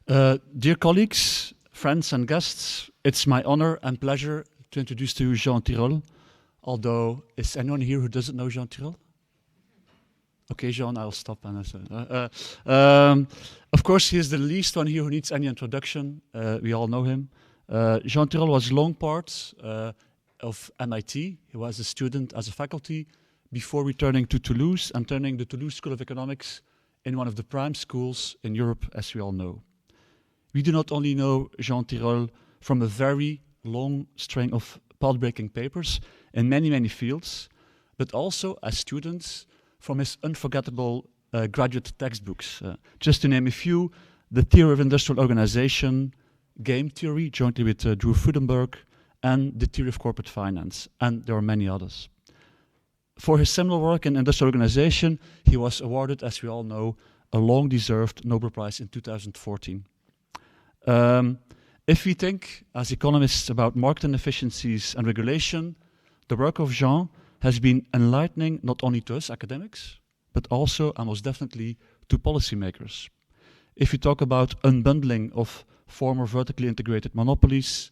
Dear colleagues, friends and guests, it's my honor and pleasure to introduce to you Jean Tirole. Although, is anyone here who doesn't know Jean Tirole? Okay, Jean, I'll stop. Of course, he is the least one here who needs any introduction. We all know him. Jean Tirole was long part of MIT. He was a student as a faculty before returning to Toulouse and turning the Toulouse School of Economics in one of the prime schools in Europe, as we all know. We do not only know Jean Tirole from a very long string of path-breaking papers in many, many fields, but also as students from his unforgettable graduate textbooks. Just to name a few, The Theory of Industrial Organization, Game Theory, jointly with Drew Frudenberg, and The Theory of Corporate Finance, and there are many others. For his seminal work in industrial organization, he was awarded, as we all know, a long-deserved Nobel Prize in 2014. If we think, as economists, about market inefficiencies and regulation, the work of Jean has been enlightening not only to us academics, but also, and most definitely, to policymakers. If you talk about unbundling of former vertically integrated monopolies,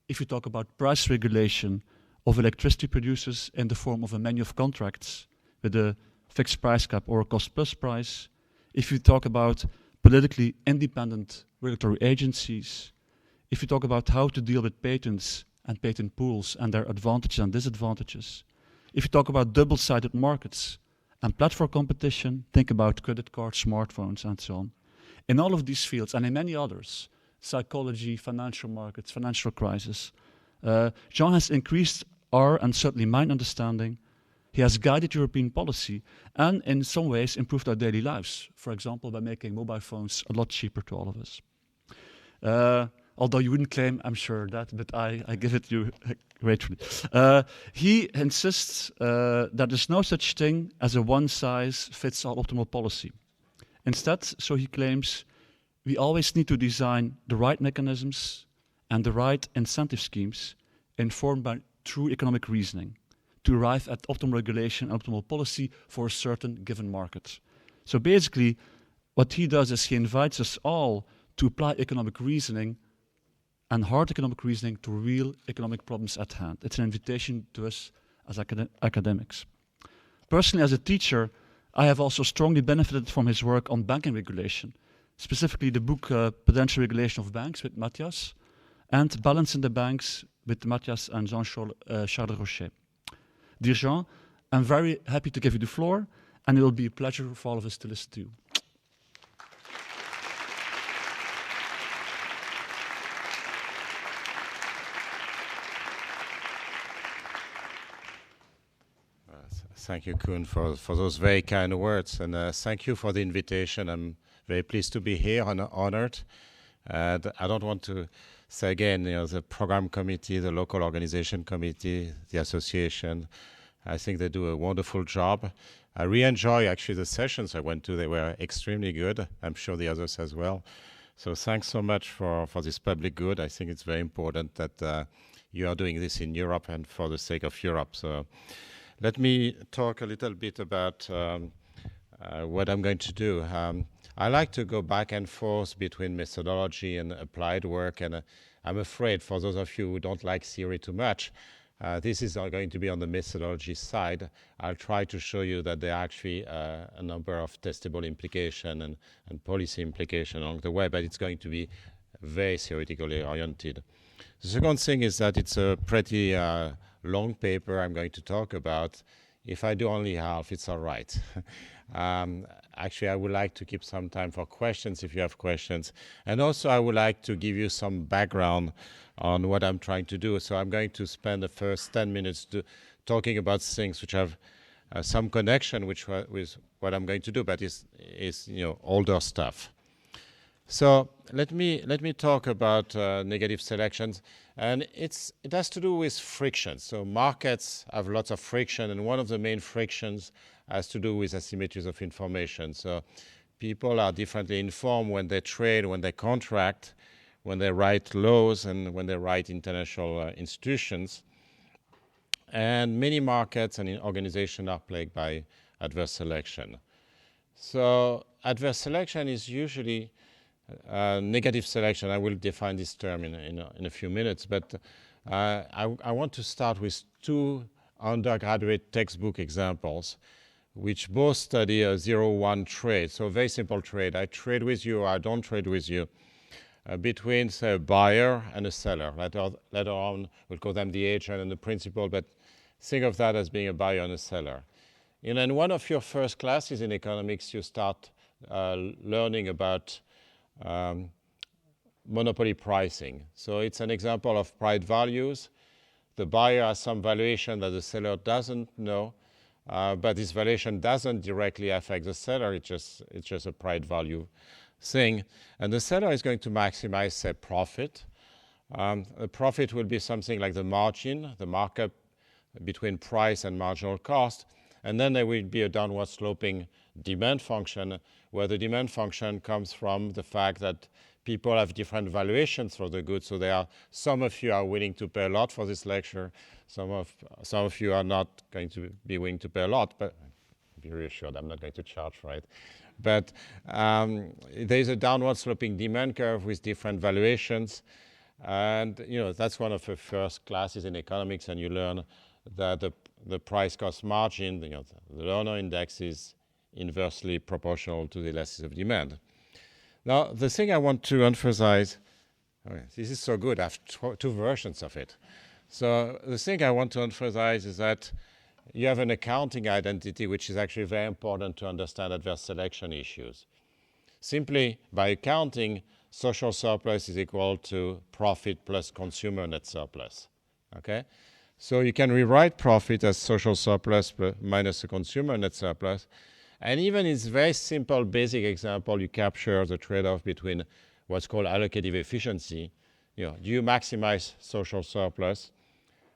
if you talk about price regulation of electricity producers in the form of a menu of contracts with a fixed price cap or a cost-plus price, if you talk about politically independent regulatory agencies, if you talk about how to deal with patents and patent pools and their advantages and disadvantages, if you talk about double-sided markets and platform competition, think about credit cards, smartphones, and so on. In all of these fields, and in many others, psychology, financial markets, financial crisis, Jean has increased our, and certainly mine, understanding. He has guided European policy and in some ways improved our daily lives, for example, by making mobile phones a lot cheaper to all of us. Although you wouldn't claim, I'm sure, that, but I give it you gratefully. He insists that there's no such thing as a one-size-fits-all optimal policy. Instead, so he claims, we always need to design the right mechanisms and the right incentive schemes informed by true economic reasoning to arrive at optimal regulation and optimal policy for a certain given market. So basically, what he does is he invites us all to apply economic reasoning and hard economic reasoning to real economic problems at hand. It's an invitation to us as academics. Personally, as a teacher, I have also strongly benefited from his work on banking regulation, specifically the book Potential Regulation of Banks with Matthias, and Balance in the Banks with Matthias and Jean-Charles Rochet. Dear Jean, I'm very happy to give you the floor, and it will be a pleasure for all of us to listen to you. Thank you, Koen, for those very kind words, and thank you for the invitation. I'm very pleased to be here and honored. I don't want to say again, the program committee, the local organization committee, the association, I think they do a wonderful job. I really enjoy actually the sessions I went to. They were extremely good. I'm sure the others as well. So thanks so much for this public good. I think it's very important that you are doing this in Europe and for the sake of Europe. So let me talk a little bit about what I'm going to do. I like to go back and forth between methodology and applied work, and I'm afraid for those of you who don't like theory too much, this is going to be on the methodology side. I'll try to show you that there are actually a number of testable implications and policy implications along the way, but it's going to be very theoretically oriented. The second thing is that it's a pretty long paper I'm going to talk about. If I do only half, it's all right. Actually, I would like to keep some time for questions if you have questions. And also, I would like to give you some background on what I'm trying to do. So I'm going to spend the first 10 minutes talking about things which have some connection with what I'm going to do, but is older stuff. So let me talk about negative selections, and it has to do with friction. So markets have lots of friction, and one of the main frictions has to do with asymmetries of information. So people are differently informed when they trade, when they contract, when they write laws, and when they write international institutions. And many markets and organizations are plagued by adverse selection. So adverse selection is usually negative selection. I will define this term in a few minutes, but I want to start with two undergraduate textbook examples which both study a 0-1 trade. So a very simple trade. I trade with you or I don't trade with you between, say, a buyer and a seller. Later on, we'll call them the agent and the principal, but think of that as being a buyer and a seller. In one of your first classes in economics, you start learning about monopoly pricing. So it's an example of price values. The buyer has some valuation that the seller doesn't know, but this valuation doesn't directly affect the seller. It's just a price value thing. And the seller is going to maximize, say, profit. The profit will be something like the margin, the markup between price and marginal cost. And then there will be a downward sloping demand function, where the demand function comes from the fact that people have different valuations for the goods. So there are some of you are willing to pay a lot for this lecture. Some of you are not going to be willing to pay a lot, but be reassured, I'm not going to charge for it. But there's a downward sloping demand curve with different valuations. And that's one of the first classes in economics, and you learn that the price cost margin, the Lerner index, is inversely proportional to the elasticity of demand. Now, the thing I want to emphasize, this is so good, I have two versions of it. So the thing I want to emphasize is that you have an accounting identity, which is actually very important to understand adverse selection issues. Simply by accounting, social surplus is equal to profit plus consumer net surplus. Okay? So you can rewrite profit as social surplus minus the consumer net surplus. And even in this very simple, basic example, you capture the trade-off between what's called allocative efficiency. Do you maximize social surplus?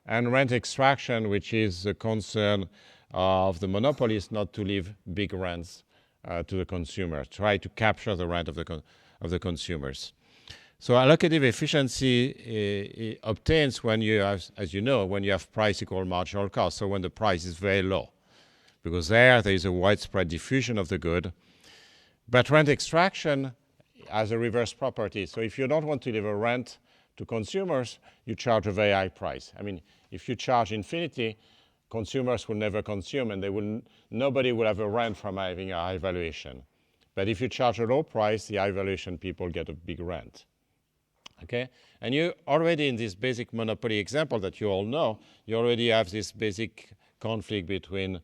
And rent extraction, which is the concern of the monopolists not to leave big rents to the consumer, try to capture the rent of the consumers. So allocative efficiency obtains when you have, as you know, when you have price equal marginal cost, so when the price is very low, because there is a widespread diffusion of the good. But rent extraction has a reverse property. So if you don't want to deliver rent to consumers, you charge a very high price. I mean, if you charge infinity, consumers will never consume, and nobody will have a rent from having a high valuation. But if you charge a low price, the high valuation people get a big rent. Okay? And you already, in this basic monopoly example that you all know, you already have this basic conflict between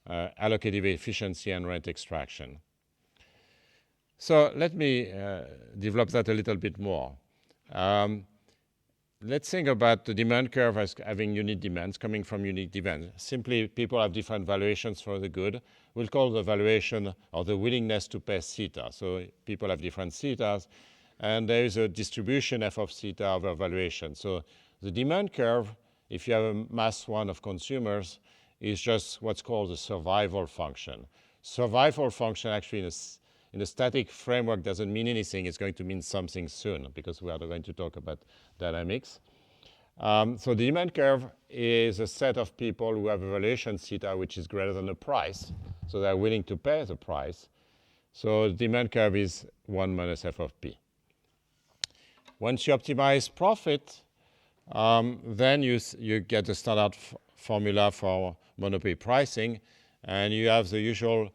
allocative efficiency and rent extraction. So let me develop that a little bit more. Let's think about the demand curve as having unique demands, coming from unique demands. Simply, people have different valuations for the good. We'll call the valuation or the willingness to pay theta. So people have different thetas, and there is a distribution f of theta over valuation. So the demand curve, if you have a mass one of consumers, is just what's called the survival function. Survival function actually in a static framework doesn't mean anything. It's going to mean something soon, because we are going to talk about dynamics. So the demand curve is a set of people who have a valuation theta which is greater than the price. So they're willing to pay the price. So the demand curve is 1 minus f of p. Once you optimize profit, then you get the standard formula for monopoly pricing, and you have the usual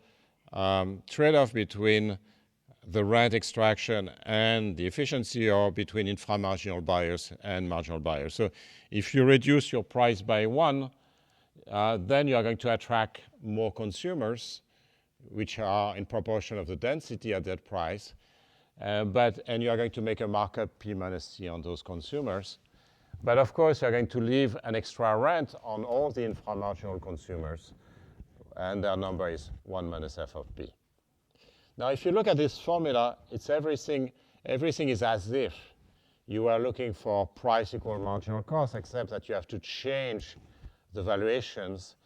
trade-off between the rent extraction and the efficiency, or between inframarginal buyers and marginal buyers. So if you reduce your price by 1, then you are going to attract more consumers, which are in proportion of the density at that price. And you are going to make a markup P minus C on those consumers. But of course, you're going to leave an extra rent on all the inframarginal consumers, and their number is 1 minus f of p. Now, if you look at this formula, it's everything is as if you are looking for price equal marginal cost, except that you have to change the valuations.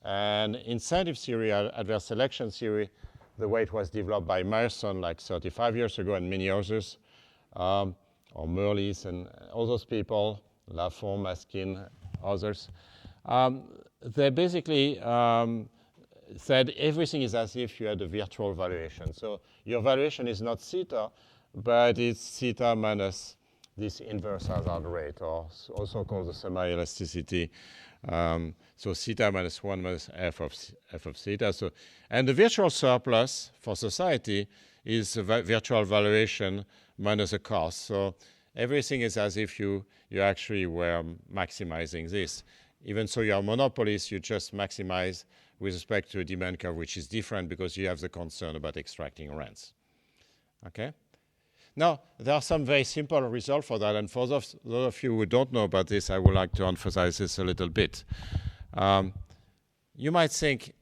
And incentive theory, adverse selection theory, the way it was developed by Merson like 35 years ago and many others, or Merlis and all those people, Lafont, Maskin, others, they basically said everything is as if you had a virtual valuation. So your valuation is not theta, but it's theta minus this inverse hazard rate, or also called the semi-elasticity. So theta minus 1 minus f of theta. So, and the virtual surplus for society is a virtual valuation minus a cost. So everything is as if you actually were maximizing this. Even so, you are monopolist, you just maximize with respect to a demand curve, which is different because you have the concern about extracting rents. Okay? Now, there are some very simple results for that, and for those of you who don't know about this, I would like to emphasize this a little bit. You might think,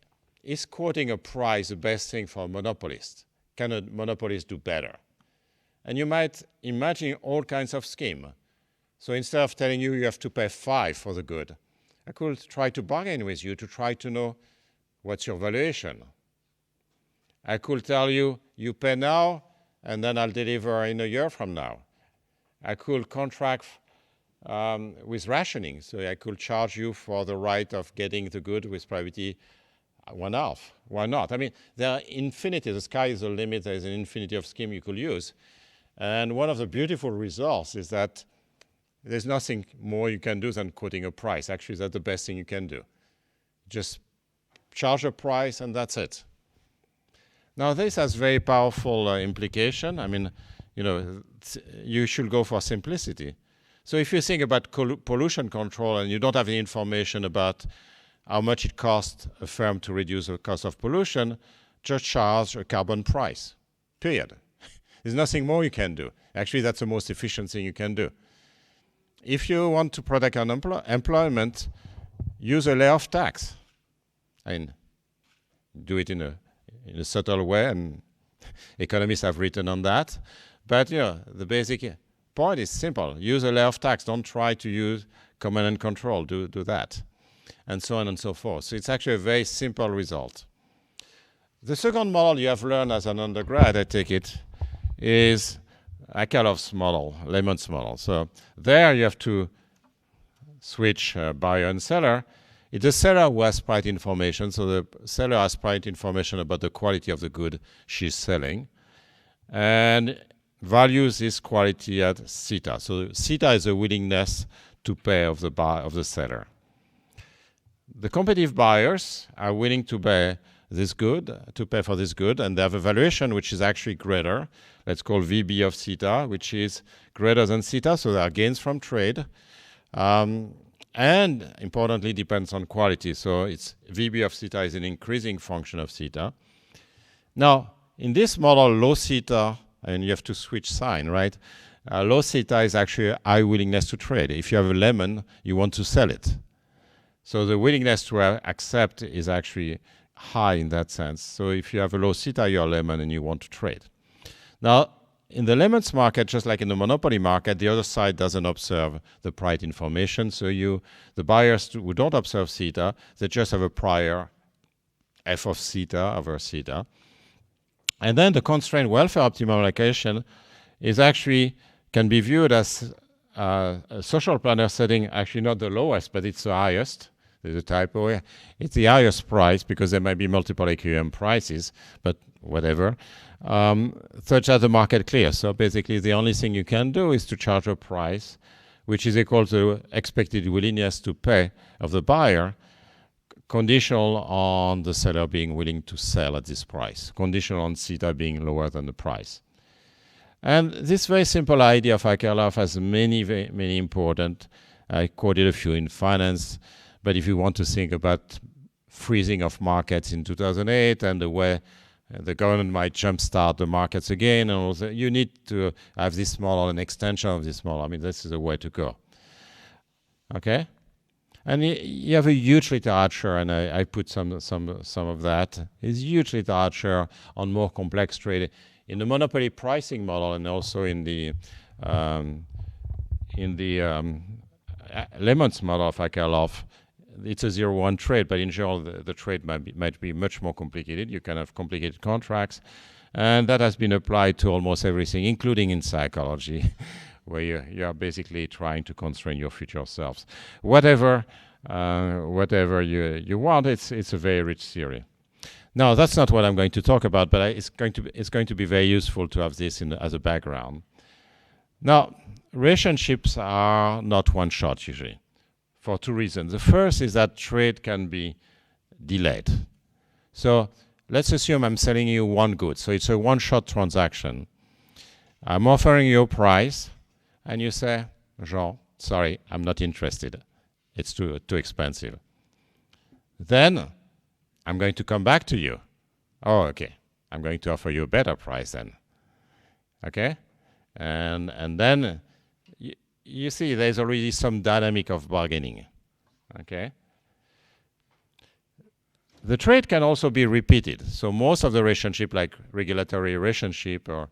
is quoting a price the best thing for a monopolist? Can a monopolist do better? And you might imagine all kinds of scheme. So instead of telling you have to pay 5 for the good, I could try to bargain with you to try to know what's your valuation. I could tell you, you pay now, and then I'll deliver in a year from now. I could contract with rationing, so I could charge you for the right of getting the good with priority 1/2. Why not? I mean, there are infinity. The sky is the limit. There is an infinity of scheme you could use. And one of the beautiful results is that there's nothing more you can do than quoting a price. Actually, that's the best thing you can do. Just charge a price, and that's it. Now, this has very powerful implication. I mean, you know, you should go for simplicity. So if you think about pollution control and you don't have any information about how much it costs a firm to reduce the cost of pollution, just charge a carbon price, period. There's nothing more you can do. Actually, that's the most efficient thing you can do. If you want to protect employment, use a layoff tax. I mean, do it in a subtle way, and economists have written on that. But you know, the basic point is simple. Use a layoff tax. Don't try to use command and control. Do that. And so on and so forth. So it's actually a very simple result. The second model you have learned as an undergrad, I take it, is Akerlof's model, Lemon's model. So there you have to switch buyer and seller. It's the seller who has price information, so the seller has price information about the quality of the good she's selling, and values this quality at theta. So theta is the willingness to pay of the seller. The competitive buyers are willing to pay for this good, and they have a valuation which is actually greater. Let's call VB of theta, which is greater than theta, so there are gains from trade. And importantly, depends on quality. So it's VB of theta is an increasing function of theta. Now, in this model, low theta, and you have to switch sign, right? Low theta is actually a high willingness to trade. If you have a lemon, you want to sell it. So the willingness to accept is actually high in that sense. So if you have a low theta, you're a lemon and you want to trade. Now, in the lemons market, just like in the monopoly market, the other side doesn't observe the price information. So the buyers who don't observe theta, they just have a prior f of theta over theta. And then the constrained welfare optimum allocation is actually can be viewed as a social planner setting, actually not the lowest, but it's the highest. There's a typo here. It's the highest price because there might be multiple equilibrium prices, but whatever, such that the market clears. So basically the only thing you can do is to charge a price which is equal to expected willingness to pay of the buyer, conditional on the seller being willing to sell at this price, conditional on theta being lower than the price. And this very simple idea of Akerlof has many important, I quoted a few in finance, but if you want to think about freezing of markets in 2008 and the way the government might jumpstart the markets again, and also you need to have this model, an extension of this model. I mean, this is the way to go. Okay? And you have a huge literature, and I put some of that. It's huge literature on more complex trade in the monopoly pricing model, and also in the Lemon's model of Akerlof. It's a 0-1 trade, but in general, the trade might be much more complicated. You can have complicated contracts, and that has been applied to almost everything, including in psychology, where you are basically trying to constrain your future selves. Whatever you want, it's a very rich theory. Now, that's not what I'm going to talk about, but it's going to be very useful to have this as a background. Now, relationships are not one shot usually, for two reasons. The first is that trade can be delayed. So let's assume I'm selling you one good. So it's a one-shot transaction. I'm offering you a price, and you say, Jean, sorry, I'm not interested. It's too expensive. Then I'm going to come back to you. Oh, okay. I'm going to offer you a better price then. Okay? And then you see there's already some dynamic of bargaining. Okay? The trade can also be repeated. So most of the relationship, like regulatory relationship or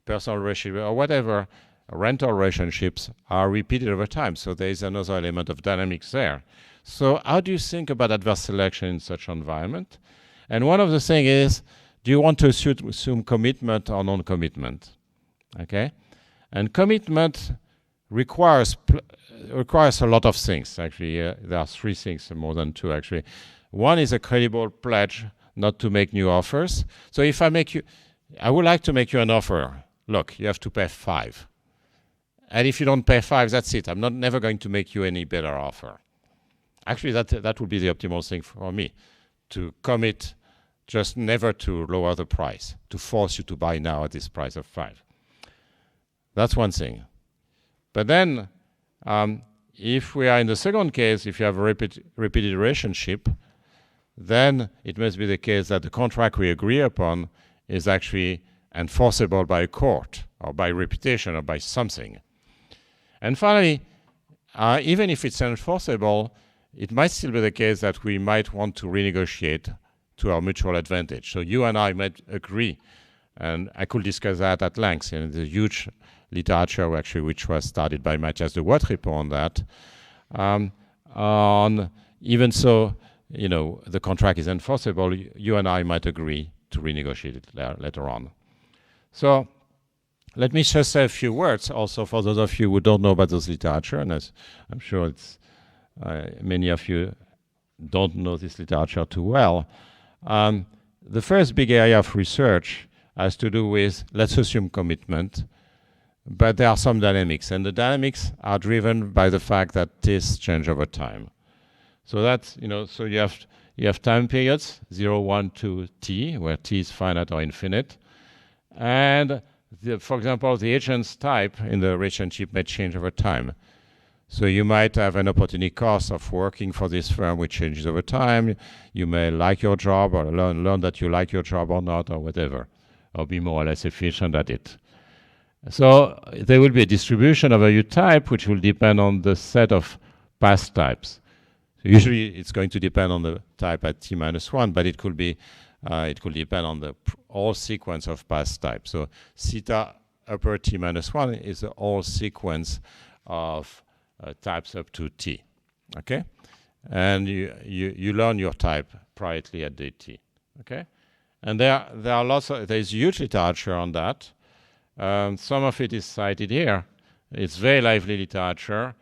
personal relationship or whatever, rental relationships are repeated over time. So there is another element of dynamics there. So how do you think about adverse selection in such an environment? And one of the things is, do you want to assume commitment or non-commitment? Okay? And commitment requires a lot of things, actually. There are three things, more than two, actually. One is a credible pledge not to make new offers. So if I would like to make you an offer. Look, you have to pay 5. And if you don't pay 5, that's it. I'm never going to make you any better offer. Actually, that would be the optimal thing for me, to commit just never to lower the price, to force you to buy now at this price of 5. That's one thing. But then, if we are in the second case, if you have a repeated relationship, then it must be the case that the contract we agree upon is actually enforceable by a court, or by reputation, or by something. And finally, even if it's enforceable, it might still be the case that we might want to renegotiate to our mutual advantage. So you and I might agree, and I could discuss that at length. And there's a huge literature, actually, which was started by Matthias de Wattrepo on that. On even so, the contract is enforceable, you and I might agree to renegotiate it later on. So let me just say a few words also for those of you who don't know about this literature, and I'm sure it's many of you don't know this literature too well. The first big area of research has to do with, let's assume, commitment, but there are some dynamics, and the dynamics are driven by the fact that tastes change over time. So that's, so you have time periods, 0, 1, 2, t, where t is finite or infinite, and for example, the agent's type in the relationship may change over time. So you might have an opportunity cost of working for this firm which changes over time. You may like your job or learn that you like your job or not or whatever, or be more or less efficient at it. So there will be a distribution of a U type which will depend on the set of past types. So usually it's going to depend on the type at t-1, but it could depend on the whole sequence of past types. So theta upper t-1 is the whole sequence of types up to t, okay? And you learn your type privately at dt, okay? And there's huge literature on that. Some of it is cited here. It's very lively literature.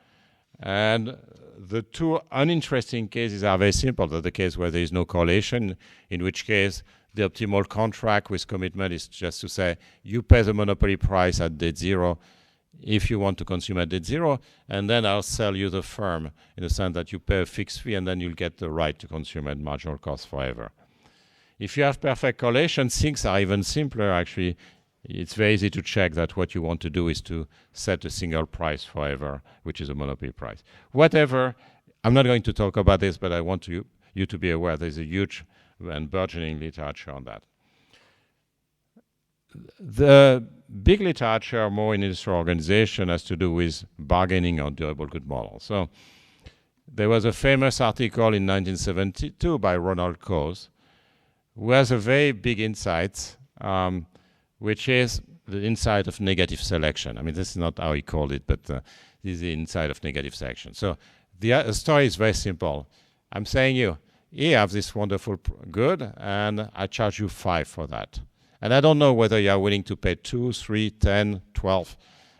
And the two uninteresting cases are very simple. The case where there is no correlation, in which case the optimal contract with commitment is just to say, you pay the monopoly price at date 0 if you want to consume at date 0, and then I'll sell you the firm in the sense that you pay a fixed fee and then you'll get the right to consume at marginal cost forever. If you have perfect correlation, things are even simpler, actually. It's very easy to check that what you want to do is to set a single price forever, which is a monopoly price. Whatever, I'm not going to talk about this, but I want you to be aware there's a huge and burgeoning literature on that. The big literature, more in industrial organization, has to do with bargaining on durable good models. So there was a famous article in 1972 by Ronald Coase, who has a very big insight, which is the insight of negative selection. I mean, this is not how he called it, but this is the insight of negative selection. So the story is very simple. I'm saying here you have this wonderful good, and I charge you 5 for that. And I don't know whether you are willing to pay 2, 3, 10, 12.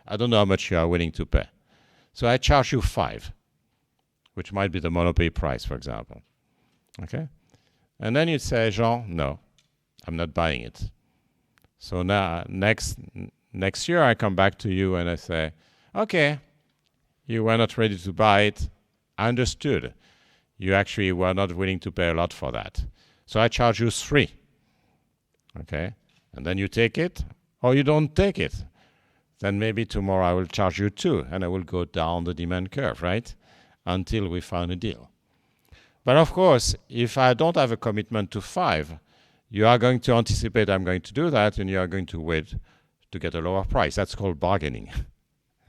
I don't know how much you are willing to pay. So I charge you 5, which might be the monopoly price, for example. Okay? And then you say, Jean, no, I'm not buying it. So now next year I come back to you and I say, okay, you were not ready to buy it. I understood. You actually were not willing to pay a lot for that. So I charge you 3. Okay? And then you take it or you don't take it. Then maybe tomorrow I will charge you 2 and I will go down the demand curve, right? Until we find a deal. But of course, if I don't have a commitment to 5, you are going to anticipate I'm going to do that and you are going to wait to get a lower price. That's called bargaining.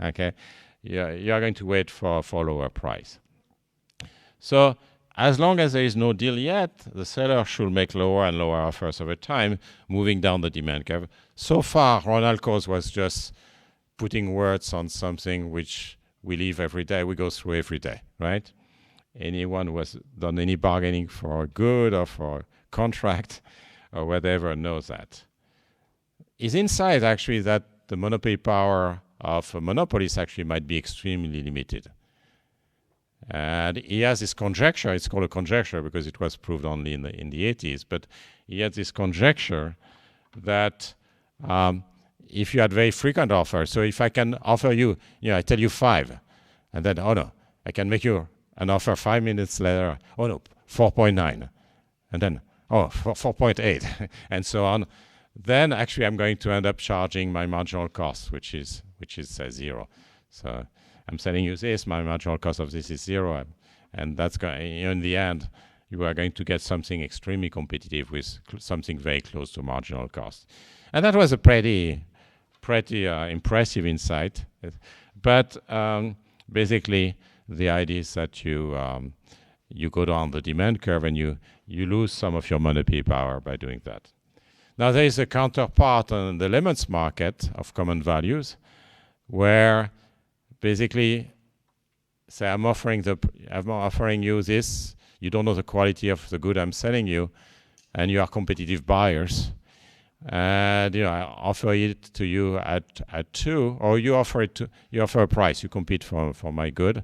Okay? You are going to wait for a lower price. So as long as there is no deal yet, the seller should make lower and lower offers over time, moving down the demand curve. So far, Ronald Coase was just putting words on something which we live every day, we go through every day, right? Anyone who has done any bargaining for a good or for a contract or whatever knows that. His insight actually that the monopoly power of monopolies actually might be extremely limited. And he has this conjecture, it's called a conjecture because it was proved only in the 80s, but he had this conjecture that if you had very frequent offers, so if I can offer you, I tell you 5, and then, oh no, I can make you an offer 5 minutes later, oh no, 4.9, and then, 4.8, and so on, then actually I'm going to end up charging my marginal cost, which is 0. So I'm selling you this, my marginal cost of this is 0, and that's going, in the end, you are going to get something extremely competitive with something very close to marginal cost. And that was a pretty impressive insight. But basically, the idea is that you go down the demand curve and you lose some of your monopoly power by doing that. Now there is a counterpart on the lemons market of common values, where basically, say I'm offering you this. You don't know the quality of the good I'm selling you, and you are competitive buyers. And I offer it to you at 2, or you offer a price. You compete for my good.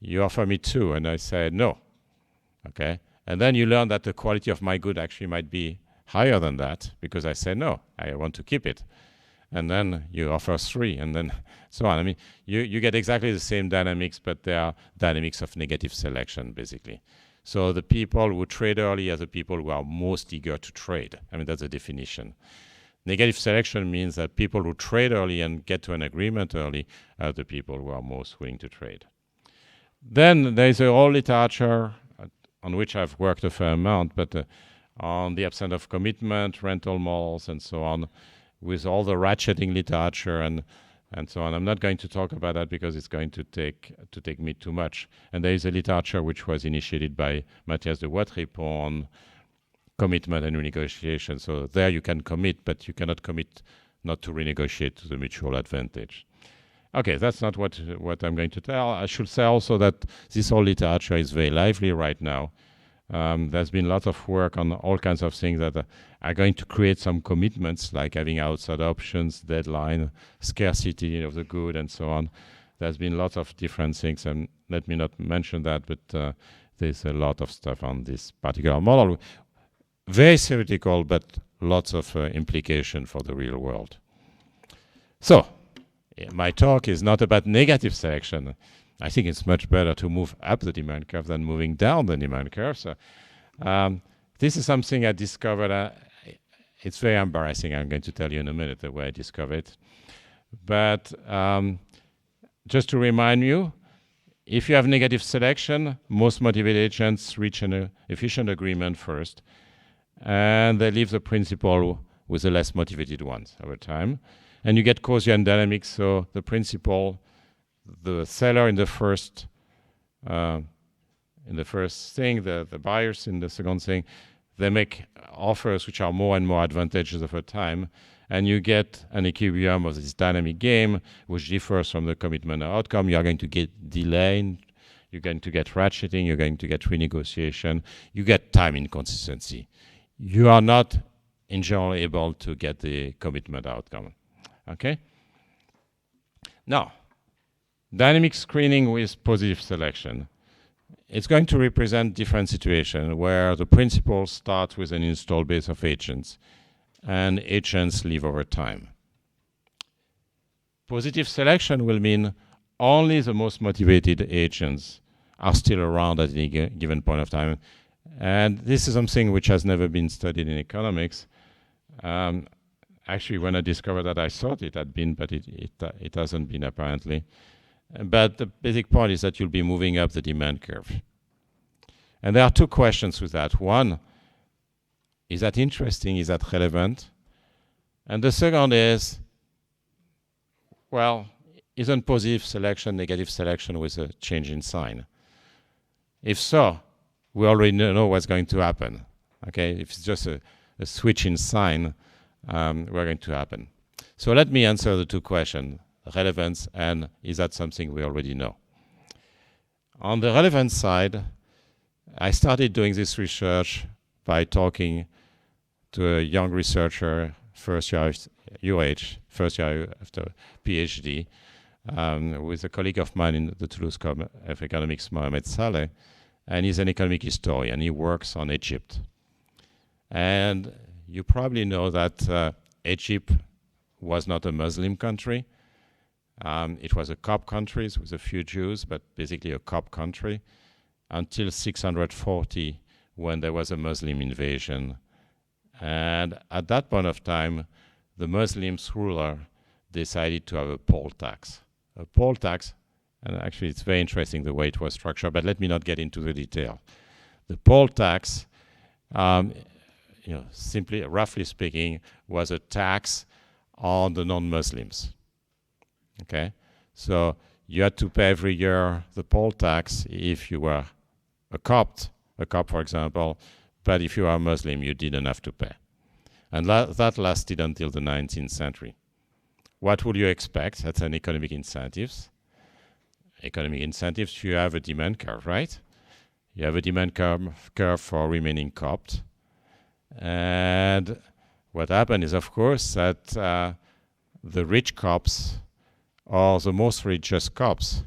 You offer me 2, and I say no. Okay, and then you learn that the quality of my good actually might be higher than that because I say no. I want to keep it. And then you offer 3, and then so on. I mean, you get exactly the same dynamics, but they are dynamics of negative selection, basically. So the people who trade early are the people who are most eager to trade. I mean, that's the definition. Negative selection means that people who trade early and get to an agreement early are the people who are most willing to trade. Then there is a whole literature on which I've worked a fair amount, but on the absence of commitment, rental models, and so on, with all the ratcheting literature and so on. I'm not going to talk about that because it's going to take me too much. And there is a literature which was initiated by Matthias de Watrepont on commitment and renegotiation. So there you can commit, but you cannot commit not to renegotiate to the mutual advantage. Okay, that's not what I'm going to tell. I should say also that this whole literature is very lively right now. There's been lots of work on all kinds of things that are going to create some commitments, like having outside options, deadline, scarcity of the good, and so on. There's been lots of different things, and let me not mention that, but there's a lot of stuff on this particular model. Very theoretical, but lots of implication for the real world. So, my talk is not about negative selection. I think it's much better to move up the demand curve than moving down the demand curve. So this is something I discovered. It's very embarrassing. I'm going to tell you in a minute the way I discovered it. But just to remind you, if you have negative selection, most motivated agents reach an efficient agreement first, and they leave the principal with the less motivated ones over time. And you get Coasian dynamics, so the principal, the seller in the first thing, the buyers in the second thing, they make offers which are more and more advantageous over time, and you get an equilibrium of this dynamic game, which differs from the commitment outcome. You are going to get delay, you're going to get ratcheting, you're going to get renegotiation, you get time inconsistency. You are not, in general, able to get the commitment outcome. Okay? Now, dynamic screening with positive selection. It's going to represent different situations where the principals start with an installed base of agents. and agents live over time. Positive selection will mean only the most motivated agents are still around at any given point of time. And this is something which has never been studied in economics. Actually, when I discovered that, I thought it had been, but it hasn't been apparently. But the basic point is that you'll be moving up the demand curve. And there are two questions with that. One, is that interesting? Is that relevant? And the second is, well, isn't positive selection negative selection with a change in sign? If so, we already know what's going to happen. Okay, if it's just a switch in sign, we're going to happen. So let me answer the two questions, relevance and is that something we already know? On the relevance side, I started doing this research by talking to a young researcher, first year first year after PhD, with a colleague of mine in the Toulouse School of Economics, Mohamed Saleh, and he's an economic historian. He works on Egypt. And you probably know that Egypt was not a Muslim country. It was a Copt country with a few Jews, but basically a Copt country until 640 when there was a Muslim invasion. And at that point of time, the Muslims ruler decided to have a poll tax. A poll tax, and actually it's very interesting the way it was structured, but let me not get into the detail. The poll tax, simply, roughly speaking, was a tax on the non-Muslims. Okay, so you had to pay every year the poll tax if you were a Copt, for example, but if you are a Muslim, you didn't have to pay. And that lasted until the 19th century. What would you expect? That's an economic incentives. Economic incentives, you have a demand curve, right? You have a demand curve for remaining Copt. And what happened is, of course, that the rich Copts, or the most richest Copts,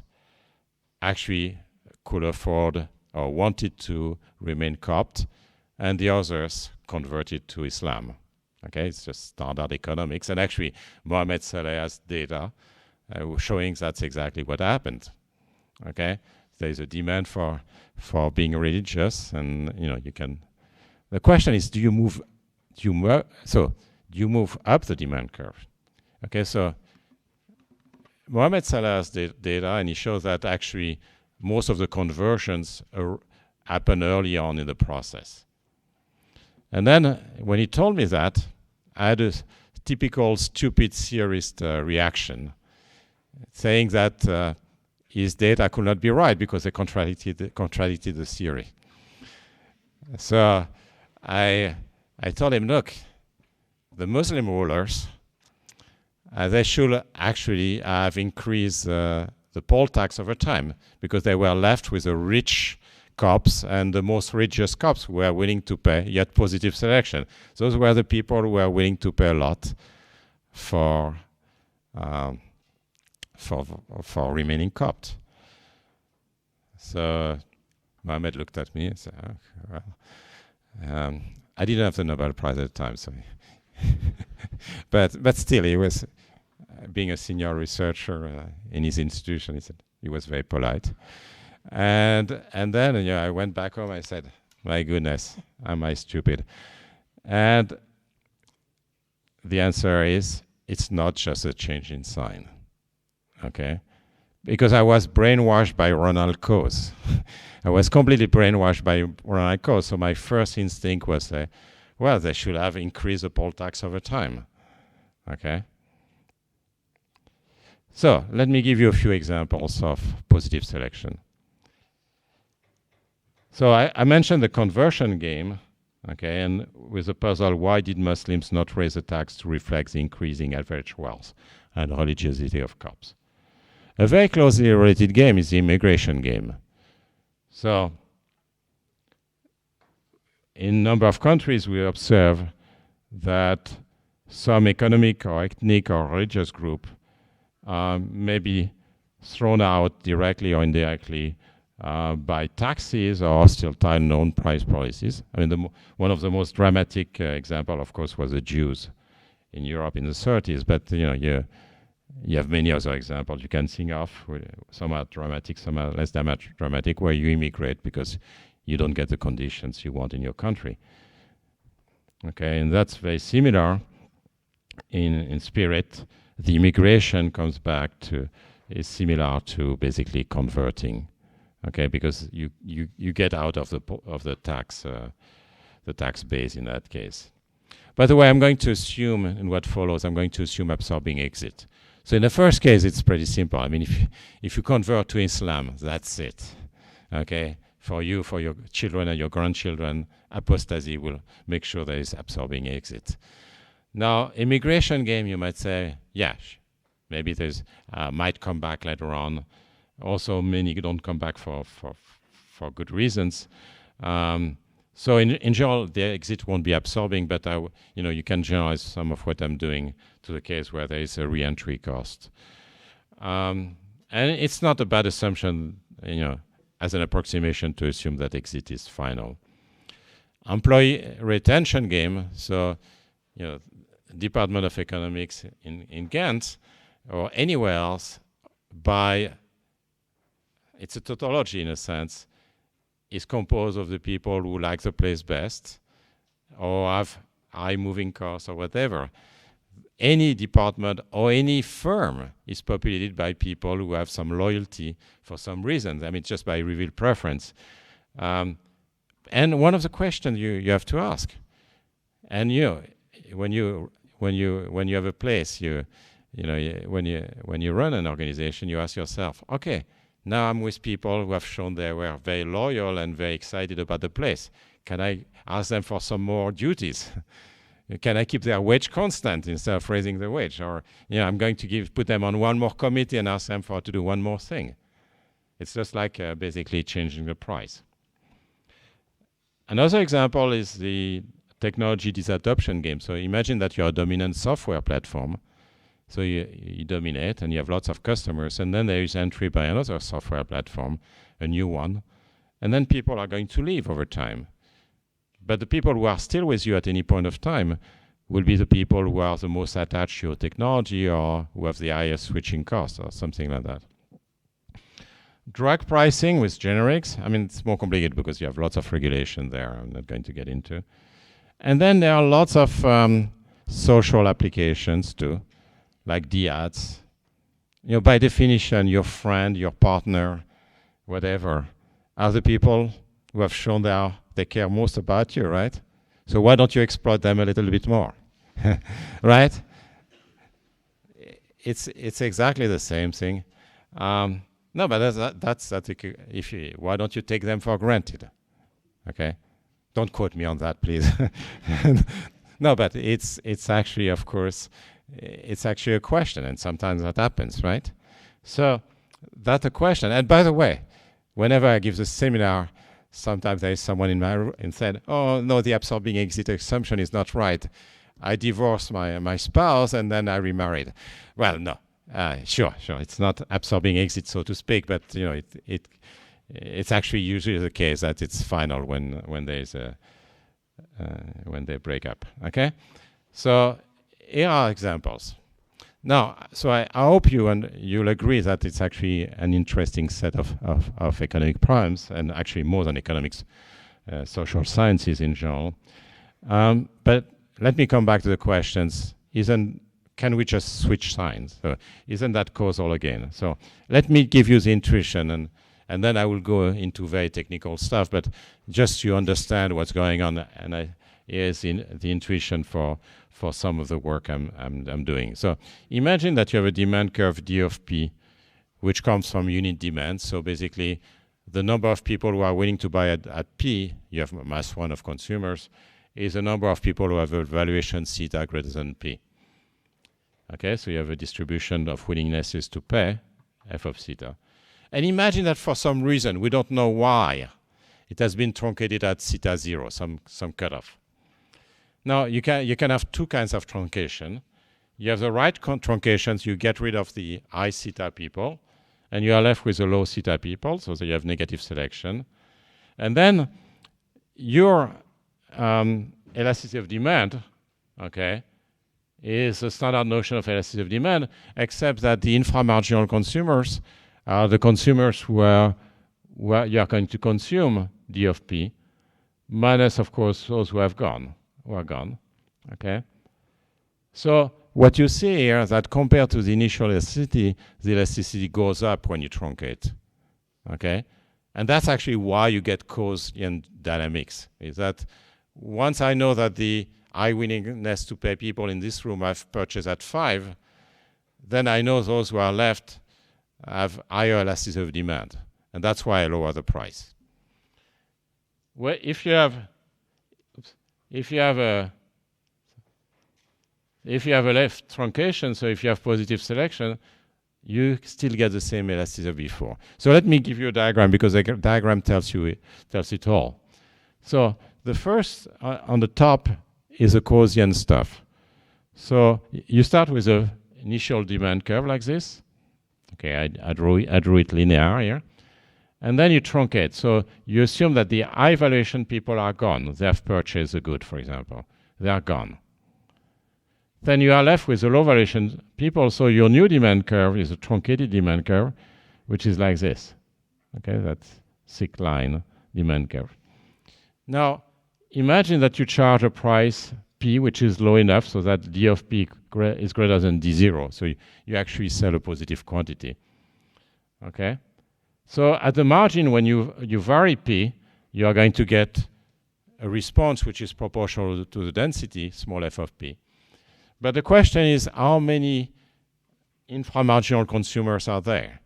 actually could afford or wanted to remain Copt, and the others converted to Islam. Okay, it's just standard economics. And actually, Mohamed Saleh has data showing that's exactly what happened. Okay, there's a demand for being religious, and you can. The question is, do you move up the demand curve? Okay, so Mohamed Saleh has data, and he shows that actually most of the conversions happen early on in the process. And then when he told me that, I had a typical stupid theorist reaction, saying that his data could not be right because they contradicted the theory. So I told him, look, the Muslim rulers, they should actually have increased the poll tax over time because they were left with the rich Copts, and the most richest Copts were willing to pay, yet positive selection. Those were the people who were willing to pay a lot for remaining Copt. So Mohamed looked at me and said, oh, well, I didn't have the Nobel Prize at the time, so but still, he was being a senior researcher in his institution. He was very polite. And then I went back home. I said, "My goodness, am I stupid?" And the answer is, it's not just a change in sign, okay? Because I was brainwashed by Ronald Coase. I was completely brainwashed by Ronald Coase. So my first instinct was, well, they should have increased the poll tax over time, okay? So let me give you a few examples of positive selection. So I mentioned the conversion game, okay, and with the puzzle, why did Muslims not raise the tax to reflect the increasing average wealth and religiosity of Copts? A very closely related game is the immigration game. So in a number of countries, we observe that some economic or ethnic or religious group may be thrown out directly or indirectly by taxes or hostile non-price policies. I mean, one of the most dramatic example, of course, was the Jews in Europe in the 30s. But you have many other examples you can think of. Some are dramatic, some are less dramatic, where you immigrate because you don't get the conditions you want in your country. Okay, and that's very similar in spirit. The immigration comes back to is similar to basically converting. Okay, because you get out of the tax base in that case. By the way, I'm going to assume in what follows, I'm going to assume absorbing exit. So in the first case, it's pretty simple. I mean, if you convert to Islam, that's it. Okay, for you, for your children and your grandchildren, apostasy will make sure there is absorbing exit. Now, immigration game, you might say, yeah, maybe there's might come back later on. Also, many don't come back for good reasons. So in general, the exit won't be absorbing, but you can generalize some of what I'm doing to the case where there is a re-entry cost. And it's not a bad assumption, as an approximation to assume that exit is final. Employee retention game, so, Department of Economics in Ghent or anywhere else, it's a tautology in a sense, is composed of the people who like the place best or have high moving costs or whatever. Any department or any firm is populated by people who have some loyalty for some reason. I mean, just by revealed preference. And one of the questions you have to ask, and when you have a place, when you run an organization, you ask yourself, okay, now I'm with people who have shown they were very loyal and very excited about the place. Can I ask them for some more duties? Can I keep their wage constant instead of raising the wage? Or I'm going to put them on one more committee and ask them to do one more thing. It's just like basically changing the price. Another example is the technology disadoption game. So imagine that you're a dominant software platform. So you dominate and you have lots of customers, and then there is entry by another software platform, a new one, and then people are going to leave over time. But the people who are still with you at any point of time will be the people who are the most attached to your technology or who have the highest switching costs or something like that. Drug pricing with generics, I mean, it's more complicated because you have lots of regulation there I'm not going to get into. And then there are lots of social applications too, like D-ads. By definition, your friend, your partner, whatever, are the people who have shown they care most about you, right? So why don't you exploit them a little bit more, right? It's exactly the same thing. No, but that's why don't you take them for granted? Okay, don't quote me on that, please. No, but it's actually, of course, it's actually a question, and sometimes that happens, right? So that's a question. And by the way, whenever I give the seminar, sometimes there is someone in my room and said, "Oh no, the absorbing exit assumption is not right. I divorced my spouse and then I remarried." Well, no, sure, it's not absorbing exit, so to speak, but it's actually usually the case that it's final when there's when they break up. Okay, so here are examples. Now, so I hope you'll agree that it's actually an interesting set of economic problems, and actually more than economics, social sciences in general. But let me come back to the questions. Can we just switch signs? So isn't that causal again? So let me give you the intuition, and then I will go into very technical stuff, but just to understand what's going on, and here's the intuition for some of the work I'm doing. So imagine that you have a demand curve D of P, which comes from unit demand. So basically, the number of people who are willing to buy at P, you have mass 1 of consumers, is the number of people who have a valuation theta greater than P. Okay, so you have a distribution of willingnesses to pay, F of theta. And imagine that for some reason, we don't know why, it has been truncated at theta 0, some cutoff. Now, you can have two kinds of truncation. You have the right truncations, you get rid of the high theta people, and you are left with the low theta people, so you have negative selection. And then your elasticity of demand, okay, is a standard notion of elasticity of demand, except that the inframarginal consumers are the consumers who are you are going to consume D of P, minus, of course, those who are gone, okay? So what you see here is that compared to the initial elasticity, the elasticity goes up when you truncate, okay? And that's actually why you get Coasian dynamics, is that once I know that the high willingness to pay people in this room I've purchased at 5, then I know those who are left have higher elasticity of demand. And that's why I lower the price. Well, if you have a left truncation, so if you have positive selection, you still get the same elasticity before. So let me give you a diagram, because the diagram tells it all. So the first on the top is the Coasian stuff. So you start with an initial demand curve like this. Okay, I drew it linear here. And then you truncate. So you assume that the high valuation people are gone. They have purchased a good, for example. They are gone. Then you are left with the low valuation people. So your new demand curve is a truncated demand curve, which is like this. Okay, that's thick line demand curve. Now, imagine that you charge a price P, which is low enough so that D of P is greater than D0. So you actually sell a positive quantity. Okay? So at the margin, when you vary P, you are going to get a response which is proportional to the density, small f of P. But the question is, how many inframarginal consumers are there?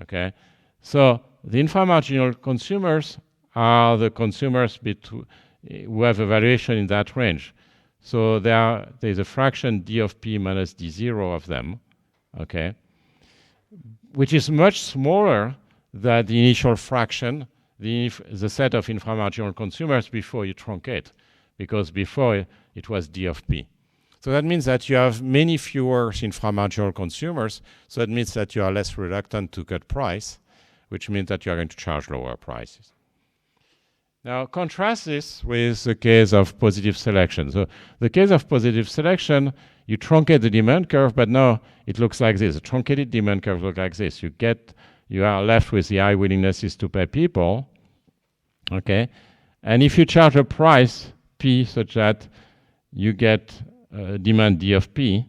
Okay? So the inframarginal consumers are the consumers who have a valuation in that range. So there's a fraction D of P minus D0 of them, okay, which is much smaller than the initial fraction, the set of inframarginal consumers before you truncate, because before it was D of P. So that means that you have many fewer inframarginal consumers, so that means that you are less reluctant to cut price, which means that you are going to charge lower prices. Now, contrast this with the case of positive selection. So the case of positive selection, you truncate the demand curve, but now it looks like this. A truncated demand curve looks like this. You are left with the high willingness to pay people, okay? And if you charge a price P such that you get demand D of P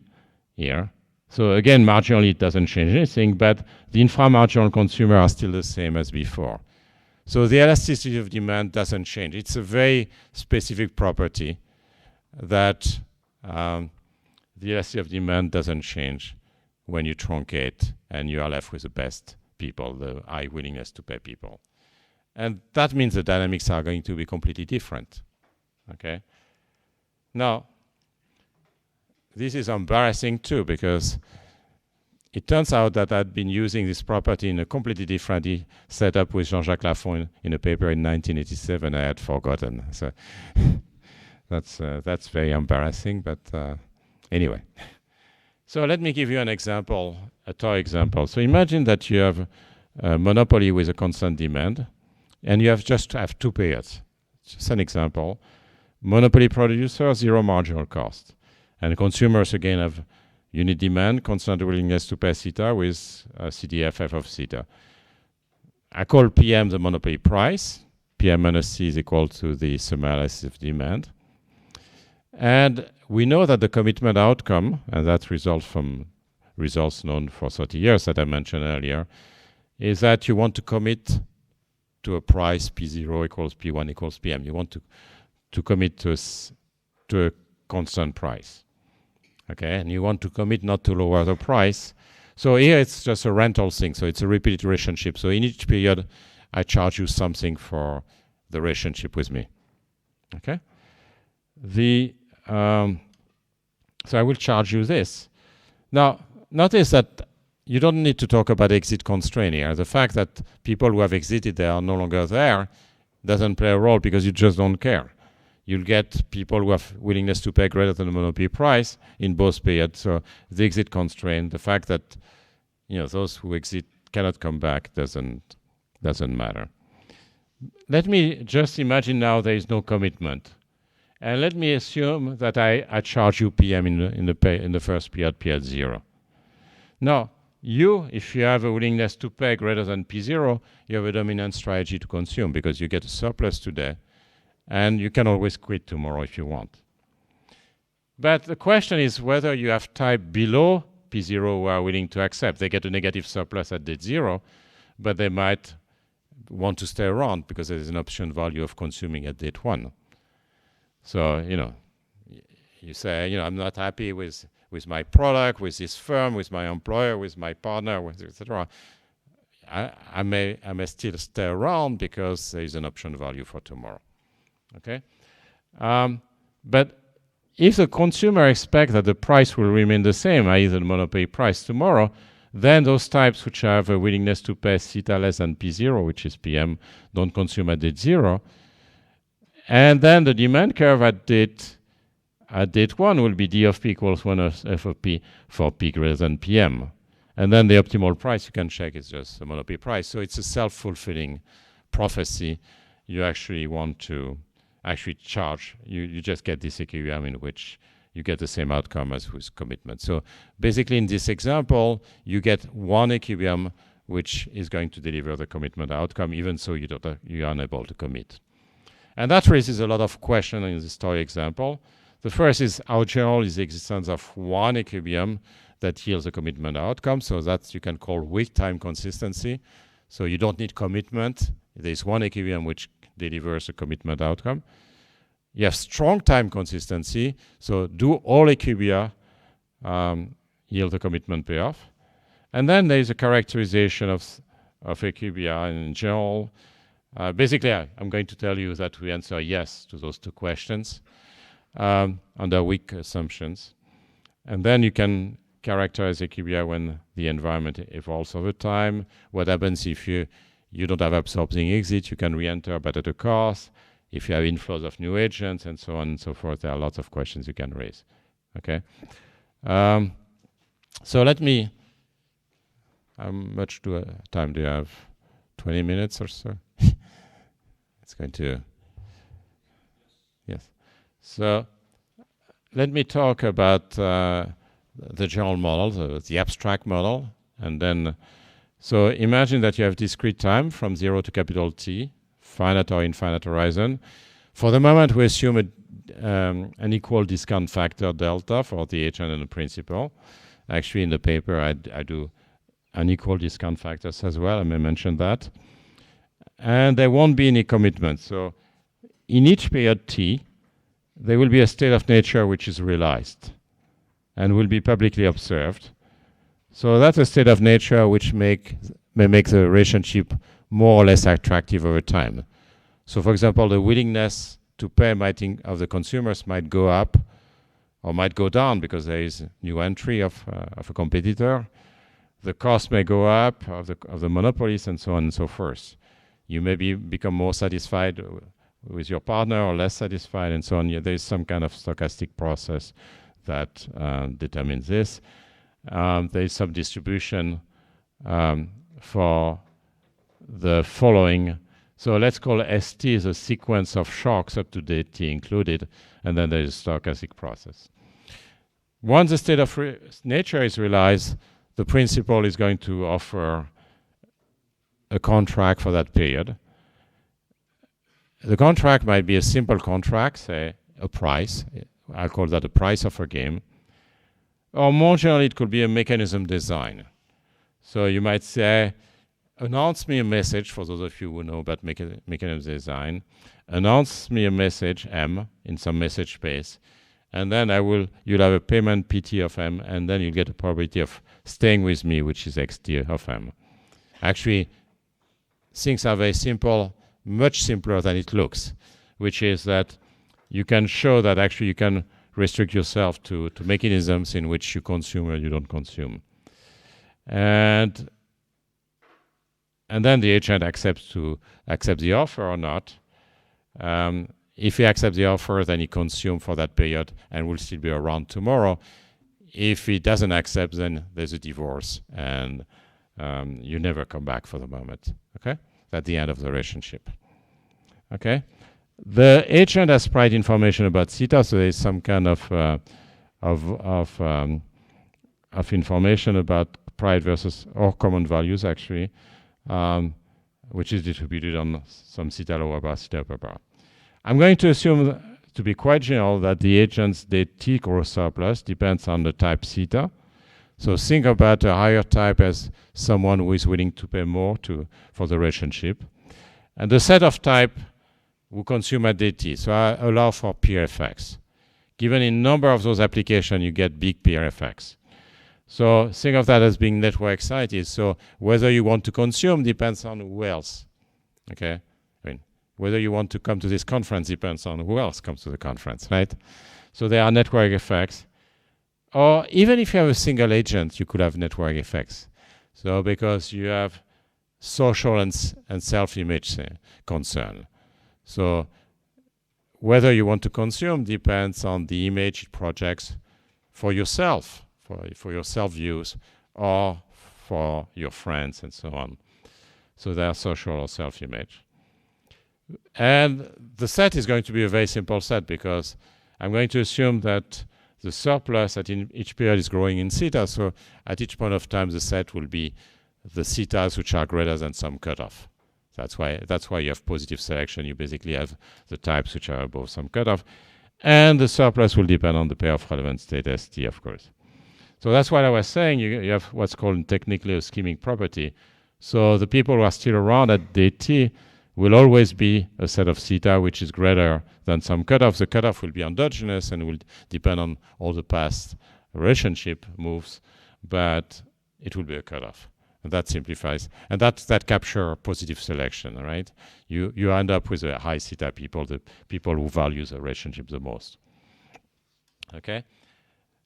here, so again, marginally it doesn't change anything, but the inframarginal consumer are still the same as before. So the elasticity of demand doesn't change. It's a very specific property that the elasticity of demand doesn't change when you truncate and you are left with the best people, the high willingness to pay people. And that means the dynamics are going to be completely different. Okay? Now, this is embarrassing too, because it turns out that I'd been using this property in a completely different setup with Jean-Jacques Lafont in a paper in 1987. I had forgotten. So that's very embarrassing, but anyway. So let me give you an example, a toy example. So imagine that you have a monopoly with a constant demand, and you just have 2 periods. Just an example. Monopoly producer, 0 marginal cost. And consumers, again, have unit demand, constant willingness to pay theta with CDF f of theta. I call PM the monopoly price. PM minus C is equal to the sum elasticity of demand. And we know that the commitment outcome, and that results from results known for 30 years that I mentioned earlier, is that you want to commit to a price P0 equals P1 equals PM. You want to commit to a constant price. Okay, and you want to commit not to lower the price. So here it's just a rental thing, so it's a repeated relationship. So in each period, I charge you something for the relationship with me. Okay? So I will charge you this. Now, notice that you don't need to talk about exit constraint here. The fact that people who have exited there are no longer there doesn't play a role because you just don't care. You'll get people who have willingness to pay greater than the monopoly price in both periods. So the exit constraint, the fact that those who exit cannot come back, doesn't matter. Let me just imagine now there is no commitment. And let me assume that I charge you PM in the first period 0. Now, if you have a willingness to pay greater than P0, you have a dominant strategy to consume because you get a surplus today and you can always quit tomorrow if you want. But the question is whether you have type below P0 who are willing to accept. They get a negative surplus at date 0, but they might want to stay around because there is an option value of consuming at date 1. So, you say, I'm not happy with my product, with this firm, with my employer, with my partner, etc. I may still stay around because there is an option value for tomorrow. Okay, but if the consumer expects that the price will remain the same, i.e. the monopoly price tomorrow, then those types which have a willingness to pay theta less than P0, which is PM, don't consume at date 0. And then the demand curve at date 1 will be D of P equals 1 of F of P for P greater than PM. And then the optimal price, you can check, is just the monopoly price. So it's a self-fulfilling prophecy. You actually want to charge. You just get this equilibrium in which you get the same outcome as with commitment. So basically in this example, you get one equilibrium which is going to deliver the commitment outcome, even so you are unable to commit. And that raises a lot of questions in the story example. The first is how general is the existence of one equilibrium that yields a commitment outcome. So that you can call weak time consistency. So you don't need commitment. There is one equilibrium which delivers a commitment outcome. You have strong time consistency. So do all equilibria yield a commitment payoff? And then there is a characterization of equilibria in general. Basically, I'm going to tell you that we answer yes to those two questions under weak assumptions. And then you can characterize equilibria when the environment evolves over time. What happens if you don't have absorbing exit? You can re-enter but at a cost. If you have inflows of new agents and so on and so forth, there are lots of questions you can raise. Okay. So let me. How much time do you have? 20 minutes or so. It's going to. Yes. So let me talk about the general model, the abstract model, and then. So imagine that you have discrete time from 0 to capital T, finite or infinite horizon. For the moment, we assume an equal discount factor delta for the agent and the principal. Actually, in the paper, I do unequal discount factors as well. I may mention that. And there won't be any commitment. So in each period T, there will be a state of nature which is realized and will be publicly observed. So that's a state of nature which may make the relationship more or less attractive over time. So for example, the willingness to pay of the consumers might go up or might go down because there is new entry of a competitor. The cost may go up of the monopolies and so on and so forth. You may become more satisfied with your partner or less satisfied and so on. There is some kind of stochastic process that determines this. There is some distribution for the following. So let's call ST the sequence of shocks up to date T included, and then there is a stochastic process. Once the state of nature is realized, the principal is going to offer a contract for that period. The contract might be a simple contract, say a price. I'll call that a price of a game. Or more generally, it could be a mechanism design. So you might say, announce me a message, for those of you who know about mechanism design, announce me a message, M, in some message space, and then you'll have a payment PT of M, and then you'll get a probability of staying with me, which is XT of M. Actually, things are very simple, much simpler than it looks, which is that you can show that actually you can restrict yourself to mechanisms in which you consume or you don't consume. And then the agent accepts the offer or not. If he accepts the offer, then he consumes for that period and will still be around tomorrow. If he doesn't accept, then there's a divorce and you never come back for the moment. Okay, that's the end of the relationship. Okay, the agent has price information about theta, so there is some kind of information about price versus or common values actually, which is distributed on some theta lower bar, theta upper bar. I'm going to assume to be quite general that the agent's T gross surplus depends on the type theta. So think about a higher type as someone who is willing to pay more for the relationship. And the set of type who consume at dt. So I allow for peer effects. Given in number of those applications, you get big peer effects. So think of that as being network excited. So whether you want to consume depends on who else. Okay? I mean, whether you want to come to this conference depends on who else comes to the conference, right? So there are network effects. Or even if you have a single agent, you could have network effects. So because you have social and self-image concern. So whether you want to consume depends on the image it projects for yourself, for your self-views, or for your friends and so on. So they are social or self-image. And the set is going to be a very simple set because I'm going to assume that the surplus at each period is growing in theta. So at each point of time, the set will be the thetas which are greater than some cutoff. That's why you have positive selection. You basically have the types which are above some cutoff. And the surplus will depend on the pair of relevant state ST, of course. So that's what I was saying. You have what's called technically a scheming property. So the people who are still around at dt will always be a set of theta which is greater than some cutoff. The cutoff will be endogenous and will depend on all the past relationship moves, but it will be a cutoff. And that simplifies. And that capture positive selection, right? You end up with a high theta people, the people who value the relationship the most. Okay?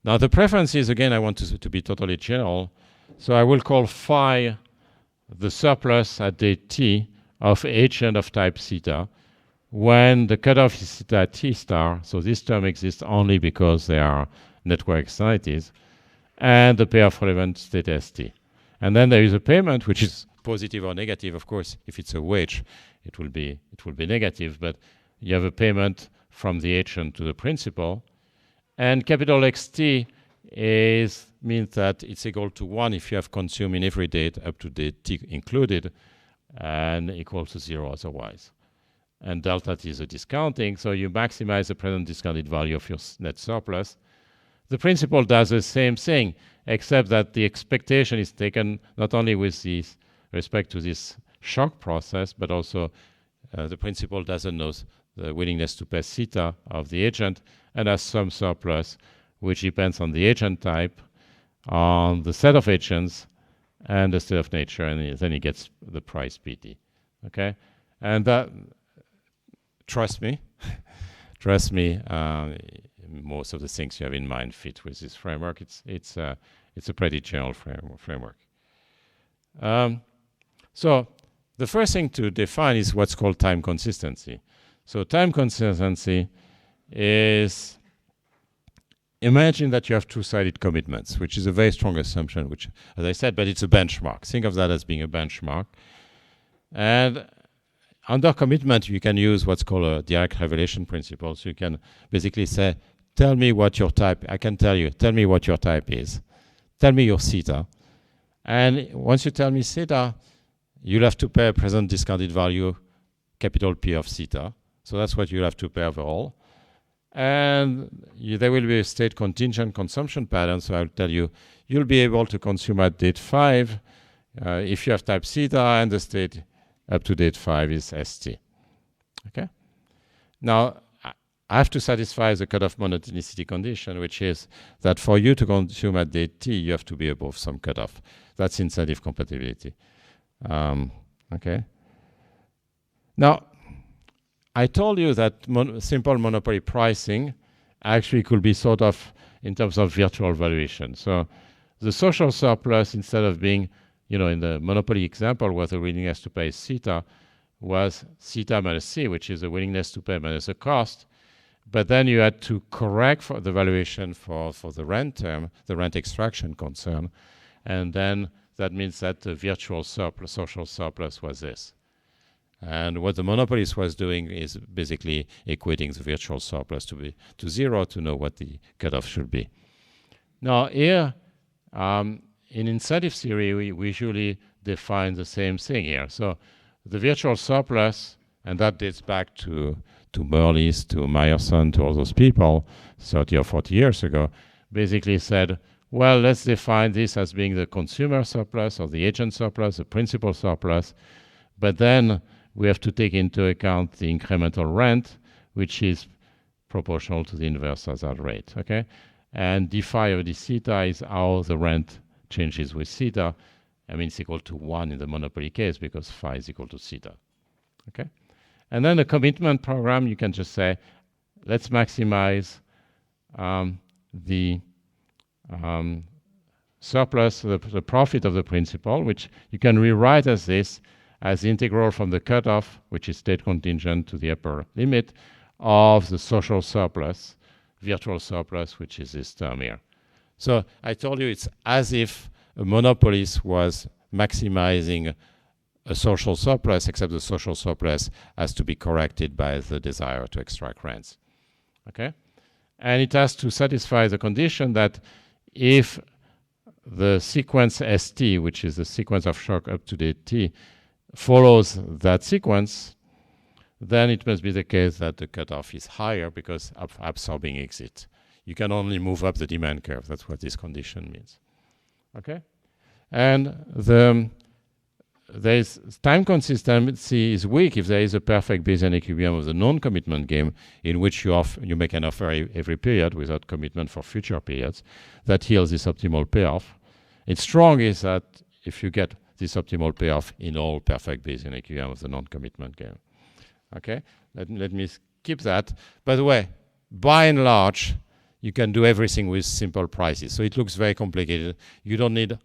Now the preferences, again, I want to be totally general. So I will call phi the surplus at dt of agent of type theta when the cutoff is theta t star. So this term exists only because they are network excited, and the pair of relevant state st. And then there is a payment which is positive or negative. Of course, if it's a wage, it will be negative, but you have a payment from the agent to the principal. And capital XT means that it's equal to 1 if you have consumed in every date up to date t included, and equal to 0 otherwise. And delta t is a discounting, so you maximize the present discounted value of your net surplus. The principal does the same thing, except that the expectation is taken not only with respect to this shock process, but also the principal doesn't know the willingness to pay theta of the agent, and has some surplus, which depends on the agent type, on the set of agents, and the state of nature, and then he gets the price PT. Okay? And that, trust me, most of the things you have in mind fit with this framework. It's a pretty general framework. So the first thing to define is what's called time consistency. So time consistency is, imagine that you have two-sided commitments, which is a very strong assumption, which, as I said, but it's a benchmark. Think of that as being a benchmark. And under commitment, you can use what's called a direct revelation principle. So you can basically say, tell me what your type, I can tell you, tell me what your type is. Tell me your theta. And once you tell me theta, you'll have to pay a present discounted value, capital P of theta. So that's what you'll have to pay overall. And there will be a state contingent consumption pattern. So I'll tell you, you'll be able to consume at date 5 if you have type theta, and the state up to date 5 is ST. Okay? Now, I have to satisfy the cutoff monotonicity condition, which is that for you to consume at date t, you have to be above some cutoff. That's incentive compatibility. Okay? Now, I told you that simple monopoly pricing actually could be sort of in terms of virtual valuation. So the social surplus, instead of being, in the monopoly example where the willingness to pay is theta, was theta minus c, which is the willingness to pay minus the cost. But then you had to correct for the valuation for the rent term, the rent extraction concern, and then that means that the virtual surplus, social surplus was this. And what the monopolist was doing is basically equating the virtual surplus to 0 to know what the cutoff should be. Now here, in incentive theory, we usually define the same thing here. So the virtual surplus, and that dates back to Merlis, to Meyerson, to all those people 30 or 40 years ago, basically said, well, let's define this as being the consumer surplus or the agent surplus, the principal surplus, but then we have to take into account the incremental rent, which is proportional to the inverse hazard rate, okay? And d phi of d theta is how the rent changes with theta. I mean, it's equal to 1 in the monopoly case because phi is equal to theta, okay? And then the commitment program, you can just say, let's maximize the surplus, the profit of the principal, which you can rewrite as this, as the integral from the cutoff, which is state contingent, to the upper limit of the social surplus, virtual surplus, which is this term here. So I told you it's as if a monopolist was maximizing a social surplus, except the social surplus has to be corrected by the desire to extract rents. Okay? And it has to satisfy the condition that if the sequence ST, which is the sequence of shock up to date T, follows that sequence, then it must be the case that the cutoff is higher because of absorbing exit. You can only move up the demand curve. That's what this condition means. Okay? And there's time consistency is weak if there is a perfect Bayesian equilibrium of the non-commitment game in which you make an offer every period without commitment for future periods that yields this optimal payoff. It's strong is that if you get this optimal payoff in all perfect Bayesian equilibrium of the non-commitment game. Okay, let me skip that. By the way, by and large, you can do everything with simple prices. So it looks very complicated. You don't need,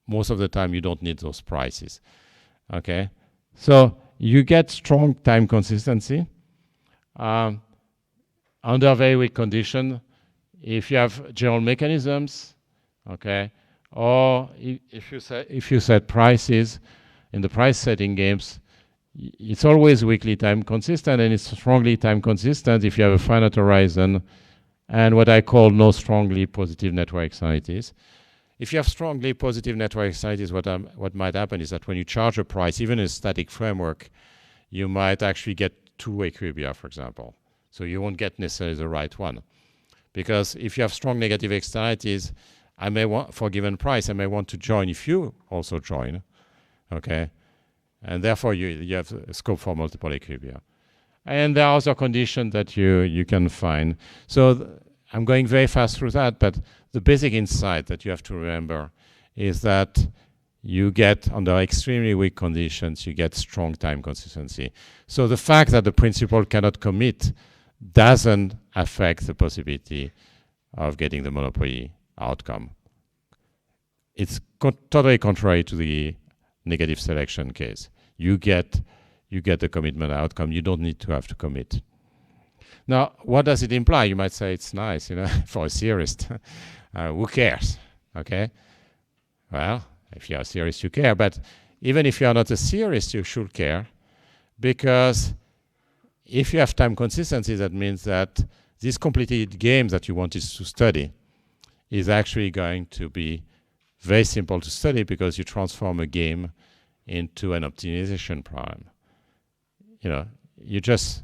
most of the time, you don't need those prices. Okay, so you get strong time consistency under very weak condition. If you have general mechanisms, okay, or if you set prices in the price setting games, it's always weakly time consistent, and it's strongly time consistent if you have a finite horizon and what I call no strongly positive network externalities. If you have strongly positive network externalities, what might happen is that when you charge a price, even in a static framework, you might actually get two equilibria, for example. So you won't get necessarily the right one. Because if you have strong negative externalities, I may want, for a given price, I may want to join if you also join, okay? And therefore, you have a scope for multiple equilibria. And there are other conditions that you can find. So I'm going very fast through that, but the basic insight that you have to remember is that you get, under extremely weak conditions, you get strong time consistency. So the fact that the principal cannot commit doesn't affect the possibility of getting the monopoly outcome. It's totally contrary to the negative selection case. You get the commitment outcome. You don't need to have to commit. Now, what does it imply? You might say it's nice, for a theorist. Who cares? Okay. Well, if you're a theorist, you care. But even if you are not a theorist, you should care, because if you have time consistency, that means that this completed game that you wanted to study is actually going to be very simple to study because you transform a game into an optimization problem. You just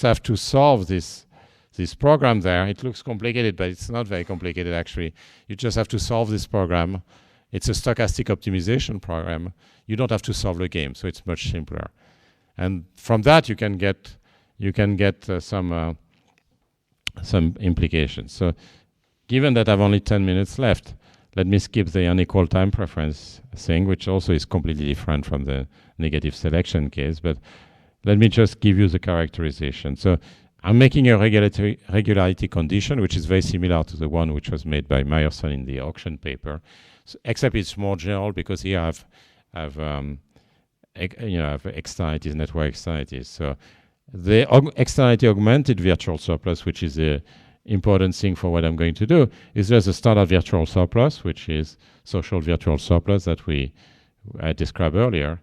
have to solve this program there. It looks complicated, but it's not very complicated actually. You just have to solve this program. It's a stochastic optimization program. You don't have to solve the game, so it's much simpler. And from that you can get some implications. So given that I've only 10 minutes left, let me skip the unequal time preference thing, which also is completely different from the negative selection case. But let me just give you the characterization. So I'm making a regularity condition, which is very similar to the one which was made by Meyerson in the auction paper, except it's more general because here I have externalities, network externalities. So the externality augmented virtual surplus, which is the important thing for what I'm going to do is just a standard virtual surplus, which is social virtual surplus that I described earlier.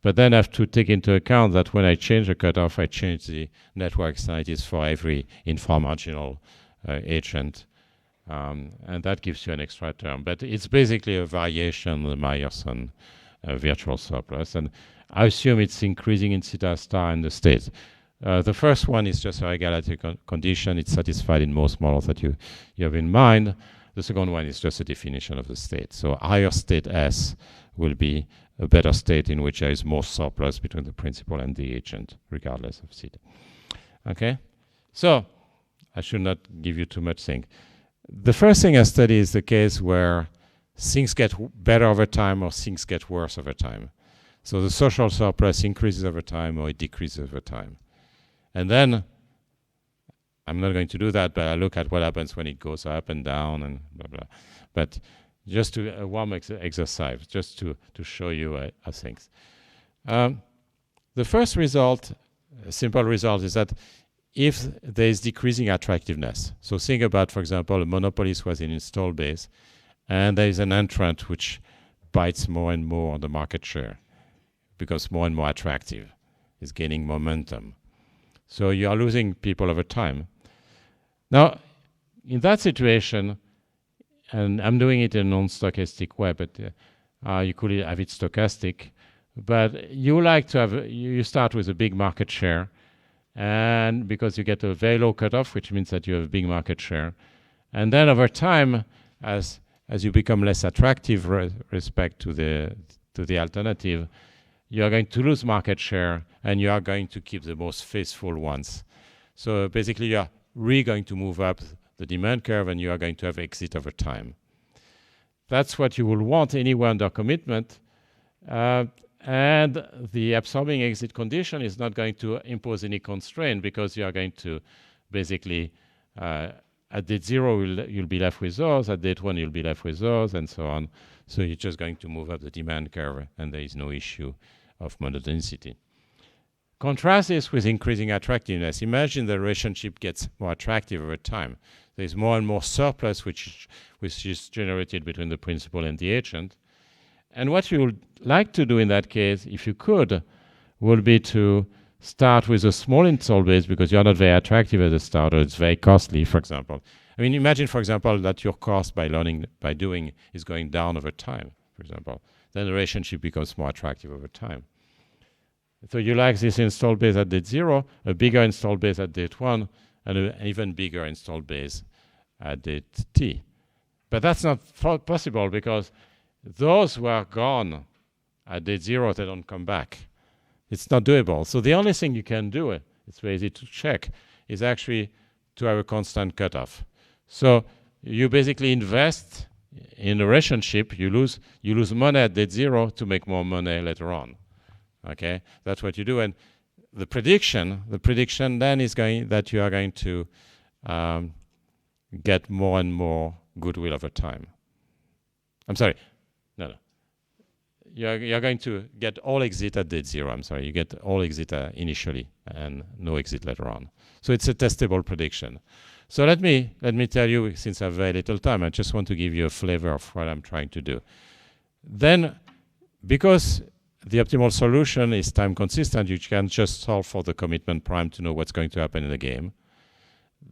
But then I have to take into account that when I change the cutoff, I change the network externalities for every inframarginal agent. And that gives you an extra term. But it's basically a variation of the Meyerson virtual surplus. And I assume it's increasing in theta star in the states. The first one is just a regularity condition. It's satisfied in most models that you have in mind. The second one is just a definition of the state. So higher state S will be a better state in which there is more surplus between the principal and the agent, regardless of theta. Okay? So I should not give you too much thing. The first thing I study is the case where things get better over time or things get worse over time. So the social surplus increases over time or it decreases over time. And then, I'm not going to do that, but I look at what happens when it goes up and down and blah, blah. But just to a warm exercise, just to show you things. The first result, a simple result, is that if there is decreasing attractiveness, so think about, for example, a monopolist was in install base, and there is an entrant which bites more and more on the market share, becomes more and more attractive, is gaining momentum. So you are losing people over time. Now, in that situation, and I'm doing it in a non-stochastic way, but you could have it stochastic, but you like to have, you start with a big market share, and because you get a very low cutoff, which means that you have a big market share. And then over time, as you become less attractive respect to the alternative, you are going to lose market share, and you are going to keep the most faithful ones. So basically, you are really going to move up the demand curve, and you are going to have exit over time. That's what you will want anywhere under commitment. And the absorbing exit condition is not going to impose any constraint, because you are going to basically, at date 0, you'll be left with those, at date 1, you'll be left with those, and so on. So you're just going to move up the demand curve, and there is no issue of monotonicity. Contrast this with increasing attractiveness. Imagine the relationship gets more attractive over time. There's more and more surplus which is generated between the principal and the agent. And what you would like to do in that case, if you could, would be to start with a small install base, because you're not very attractive at the start, or it's very costly, for example. I mean, imagine, for example, that your cost by doing is going down over time, for example. Then the relationship becomes more attractive over time. So you like this install base at date 0, a bigger install base at date 1, and an even bigger install base at date t. But that's not possible, because those who are gone at date 0, they don't come back. It's not doable. So the only thing you can do, it's very easy to check, is actually to have a constant cutoff. So you basically invest in a relationship, you lose money at date 0 to make more money later on. Okay, that's what you do. And the prediction then is that you are going to get more and more goodwill over time. I'm sorry, no. You're going to get all exit at date 0. I'm sorry, you get all exit initially and no exit later on. So it's a testable prediction. So let me tell you, since I have very little time, I just want to give you a flavor of what I'm trying to do. Then, because the optimal solution is time consistent, you can just solve for the commitment prime to know what's going to happen in the game.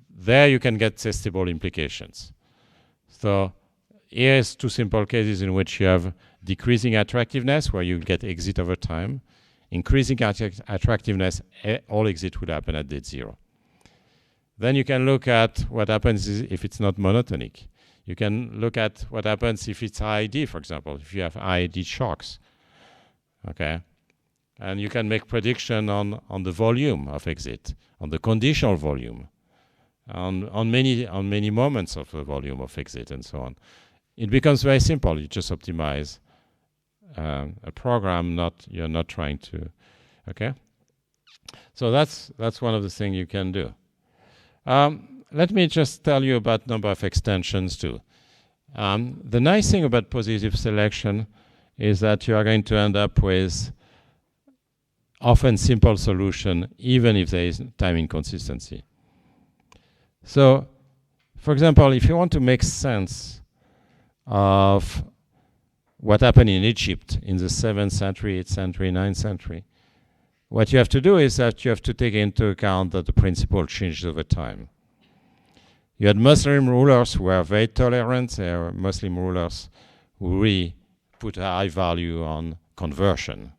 There you can get testable implications. So here's two simple cases in which you have decreasing attractiveness, where you get exit over time. Increasing attractiveness, all exit will happen at date 0. Then you can look at what happens if it's not monotonic. You can look at what happens if it's IID, for example, if you have IID shocks. Okay, and you can make prediction on the volume of exit, on the conditional volume, on many moments of the volume of exit, and so on. It becomes very simple. You just optimize a program. You're not trying to. Okay, so that's one of the things you can do. Let me just tell you about number of extensions too. The nice thing about positive selection is that you are going to end up with often simple solution, even if there is time inconsistency. So For example, if you want to make sense of what happened in Egypt in the 7th century, 8th century, 9th century, what you have to do is that you have to take into account that the principle changed over time. You had Muslim rulers who were very tolerant. There were Muslim rulers who really put a high value on conversion.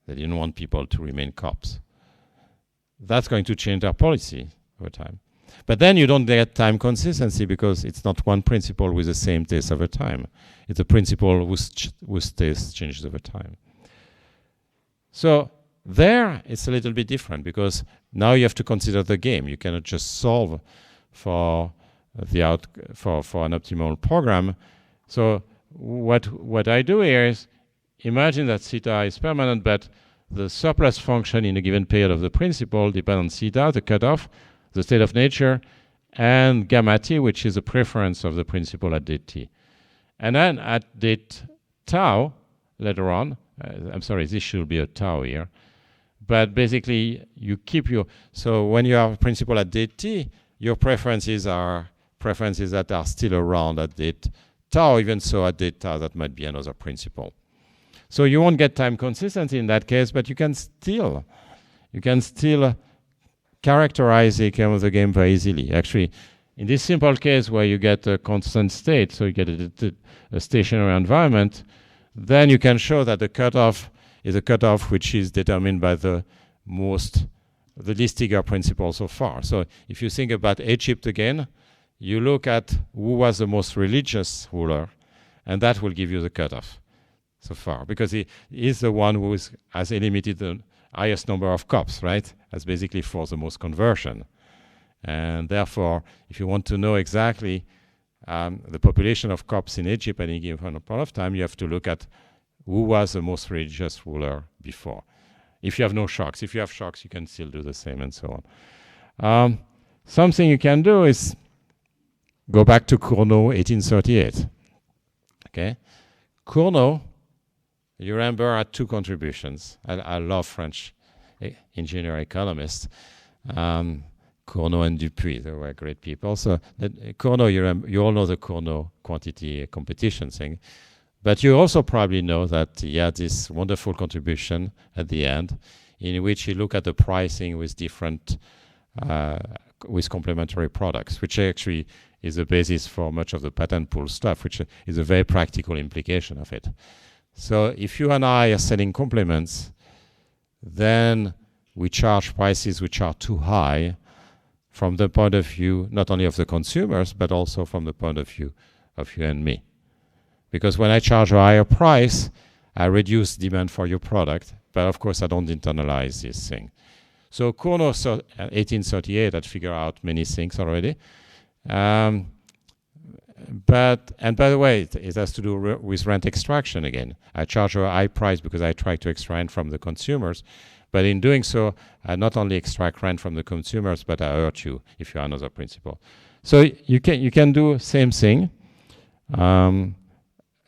They didn't want people to remain Copts. That's going to change their policy over time. But then you don't get time consistency because it's not one principle with the same taste over time. It's a principle whose taste changes over time. So there, it's a little bit different because now you have to consider the game. You cannot just solve for for an optimal program. So what I do here is imagine that theta is permanent, but the surplus function in a given period of the principle depends on theta, the cutoff, the state of nature, and gamma t, which is the preference of the principle at date t. And then at date tau, later on, I'm sorry, this should be a tau here, but basically you keep your, so when you have a principle at date t, your preferences are preferences that are still around at date tau, even so at date tau that might be another principle. So you won't get time consistency in that case, but you can still characterize the outcome of the game very easily. Actually, in this simple case where you get a constant state, so you get a stationary environment, then you can show that the cutoff is a cutoff which is determined by the least eager principle so far. So if you think about Egypt again, you look at who was the most religious ruler, and that will give you the cutoff so far, because he is the one who has eliminated the highest number of Copts, right? That's basically for the most conversion. And therefore, if you want to know exactly the population of Copts in Egypt at any given point of time, you have to look at who was the most religious ruler before. If you have no shocks. If you have shocks, you can still do the same and so on. Something you can do is go back to Cournot, 1838. Okay? Cournot, you remember, had two contributions. I love French engineer economists. Cournot and Dupuy, they were great people. So Cournot, you all know the Cournot quantity competition thing. But you also probably know that he had this wonderful contribution at the end in which he looked at the pricing with different, with complementary products, which actually is the basis for much of the patent pool stuff, which is a very practical implication of it. So if you and I are selling complements, then we charge prices which are too high from the point of view not only of the consumers, but also from the point of view of you and me. Because when I charge a higher price, I reduce demand for your product, but of course I don't internalize this thing. So Cournot, 1838, had figured out many things already. And by the way, it has to do with rent extraction again. I charge a high price because I try to extract rent from the consumers, but in doing so, I not only extract rent from the consumers, but I hurt you if you are another principle. So you can do same thing.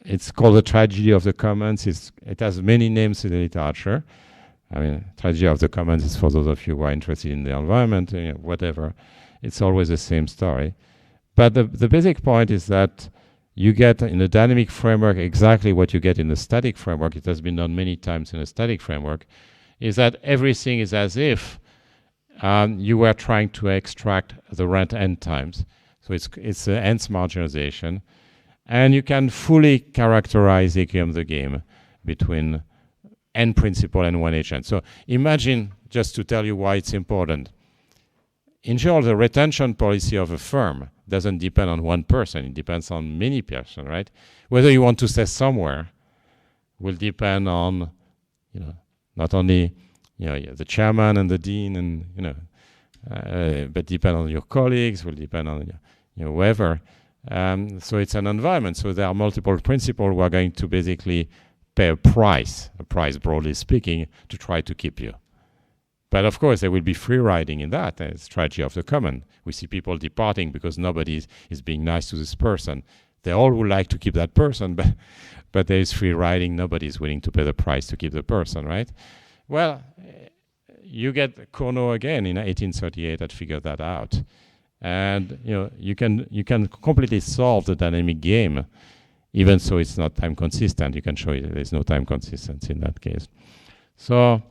It's called the tragedy of the commons. It has many names in the literature. I mean, tragedy of the commons is for those of you who are interested in the environment, whatever. It's always the same story. But the basic point is that you get in a dynamic framework exactly what you get in the static framework. It has been done many times in a static framework, is that everything is as if you were trying to extract the rent n times. So it's an nth marginalization. And you can fully characterize the equilibrium of the game between n principle and one agent. So imagine, just to tell you why it's important, in general, the retention policy of a firm doesn't depend on one person. It depends on many persons, right? Whether you want to stay somewhere will depend on, not only, the chairman and the dean and, but depend on your colleagues, will depend on, whoever. So it's an environment. So there are multiple principles who are going to basically pay a price broadly speaking, to try to keep you. But of course, there will be free riding in that. It's tragedy of the common. We see people departing because nobody is being nice to this person. They all would like to keep that person, but there is free riding. Nobody is willing to pay the price to keep the person, right? Well, you get Cournot again in 1838 that figured that out. And you can completely solve the dynamic game, even so it's not time consistent. You can show it there's no time consistency in that case. So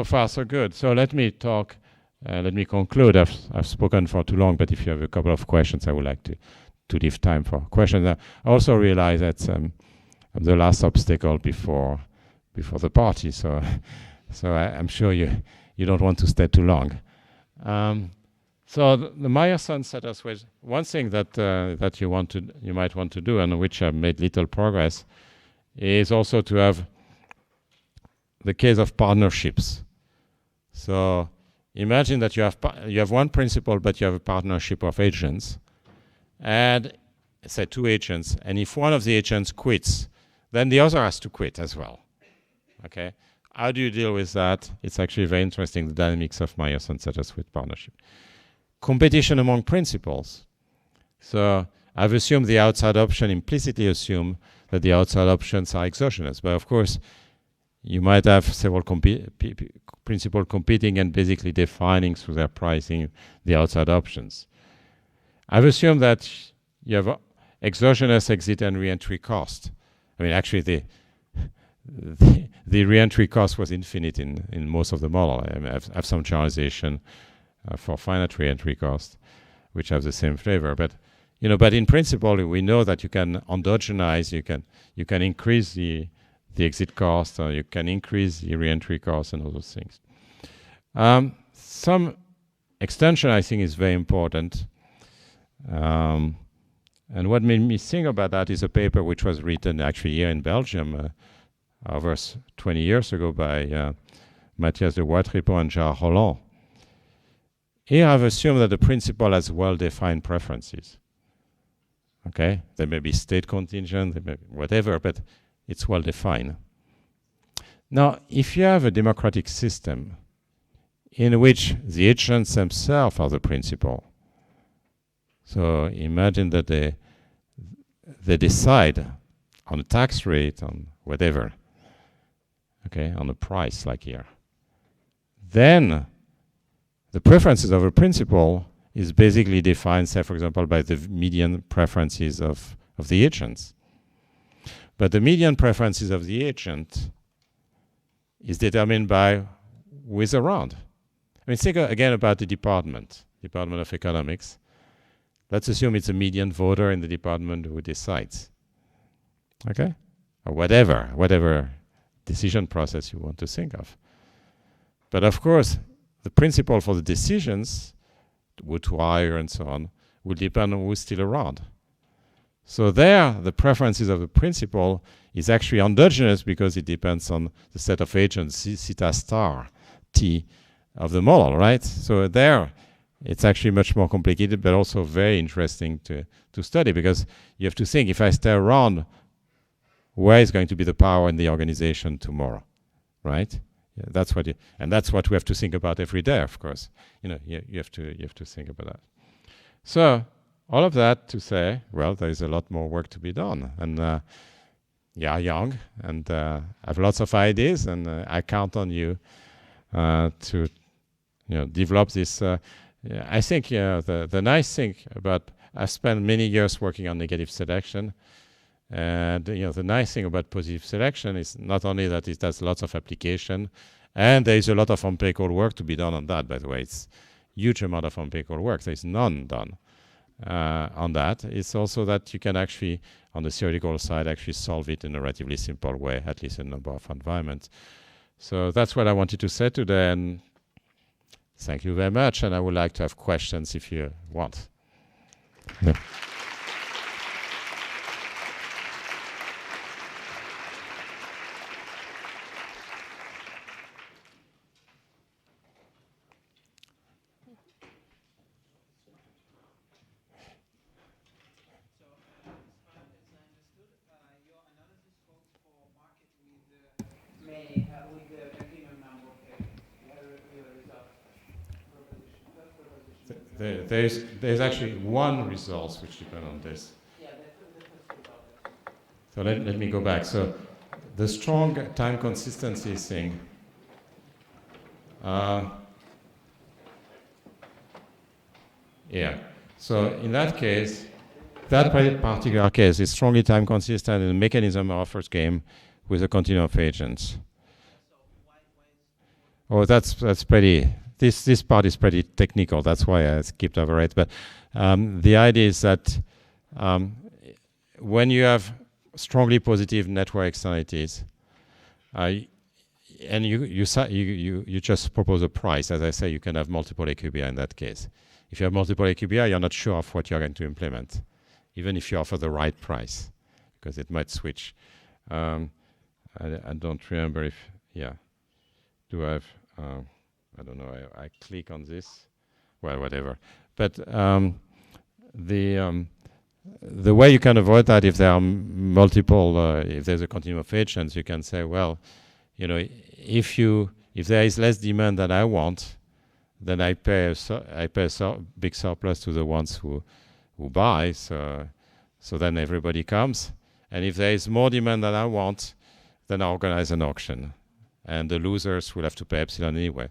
far so good. So let me talk. Let me conclude. I've spoken for too long, but if you have a couple of questions, I would like to leave time for questions. I also realize that I'm the last obstacle before the party. So I'm sure you don't want to stay too long. So the Meyerson set us with one thing that you might want to do, and which I've made little progress, is also to have the case of partnerships. So imagine that you have one principle, but you have a partnership of agents, and say 2 agents, and if one of the agents quits, then the other has to quit as well. Okay? How do you deal with that? It's actually very interesting, the dynamics of Meyerson set us with partnership. Competition among principles. So I've assumed the outside option, implicitly assume that the outside options are exogenous. But of course, you might have several principles competing and basically defining through their pricing the outside options. I've assumed that you have exogenous exit and re-entry cost. I mean, actually, the re-entry cost was infinite in most of the model. I have some characterization for finite re-entry cost, which have the same flavor. But in principle, we know that you can endogenize. You can increase the exit cost, or you can increase the re-entry cost, and all those things. Some extension, I think, is very important. And what made me think about that is a paper which was written actually here in Belgium over 20 years ago by Mathias de Watripon and Gerard Rolland. Here I've assumed that the principle has well-defined preferences. Okay? There may be state contingent, there may be whatever, but it's well-defined. Now, if you have a democratic system in which the agents themselves are the principle, so imagine that they decide on a tax rate, on whatever, okay, on a price like here. Then the preferences of a principle is basically defined, say, for example, by the median preferences of the agents. But the median preferences of the agent is determined by who is around. I mean, think again about the Department of Economics. Let's assume it's a median voter in the department who decides. Okay? Or whatever decision process you want to think of. But of course, the principle for the decisions, who to hire and so on, will depend on who's still around. So there, the preferences of the principle is actually endogenous because it depends on the set of agents, theta star T of the model, right? So there, it's actually much more complicated, but also very interesting to study, because you have to think, if I stay around, where is going to be the power in the organization tomorrow, right? Yeah, that's what we have to think about every day, of course. You have to think about that. So all of that to say, well, there is a lot more work to be done, and young, and have lots of ideas, and I count on you to develop this. I think the nice thing about, I've spent many years working on negative selection, and the nice thing about positive selection is not only that it has lots of application, and there is a lot of empirical work to be done on that, by the way. It's huge amount of empirical work. There is none done on that. It's also that you can actually, on the theoretical side, actually solve it in a relatively simple way, at least in a number of environments. So that's what I wanted to say today, and thank you very much, and I would like to have questions if you want. Yeah. There's actually one result which depends on this. So let me go back. So the strong time consistency thing, here. So in that case, that particular case is strongly time consistent in the mechanism of first game with a continuum of agents. Oh, that's pretty. This part is pretty technical. That's why I skipped over it. But the idea is that when you have strongly positive network externalities, and you just propose a price, as I say, you can have multiple equilibria in that case. If you have multiple equilibria, you're not sure of what you're going to implement, even if you offer the right price, because it might switch. I don't remember if, do I have, I don't know, I click on this, well, whatever. But the way you can avoid that, if there are multiple, if there's a continuum of agents, you can say, well, you know, if there is less demand than I want, then I pay a big surplus to the ones who buy. So then everybody comes, and if there is more demand than I want, then I organize an auction, and the losers will have to pay epsilon anyway.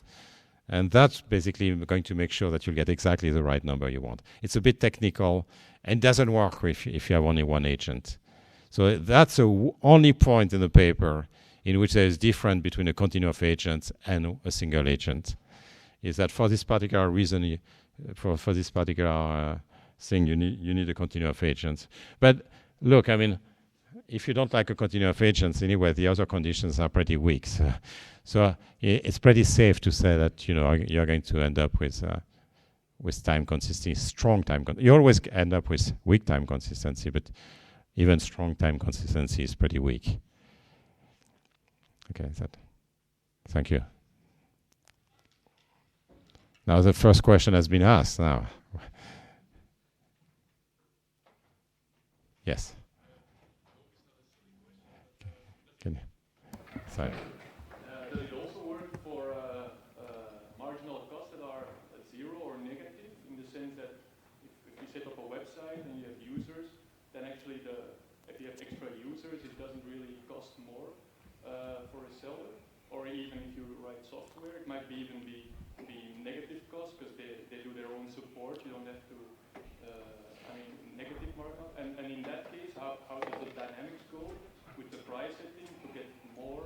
And that's basically going to make sure that you'll get exactly the right number you want. It's a bit technical, and doesn't work if you have only one agent. So that's the only point in the paper in which there is difference between a continuum of agents and a single agent. Is that for this particular reason, for this particular thing, you need a continuum of agents. But look, I mean, if you don't like a continuum of agents anyway, the other conditions are pretty weak. So it's pretty safe to say that, you know, you're going to end up with time consistency, strong time. You always end up with weak time consistency, but even strong time consistency is pretty weak. Okay, thank you. Now the first question has been asked now. Yes. Can you? Sorry. Does it also work for marginal costs that are zero or negative, in the sense that if you set up a website and you have users, then actually if you have extra users, it doesn't really cost more for a seller? Or even if you write software, it might even be negative costs because they do their own support. You don't have to, negative markup. And in that case, how does the dynamics go with the price setting to get more,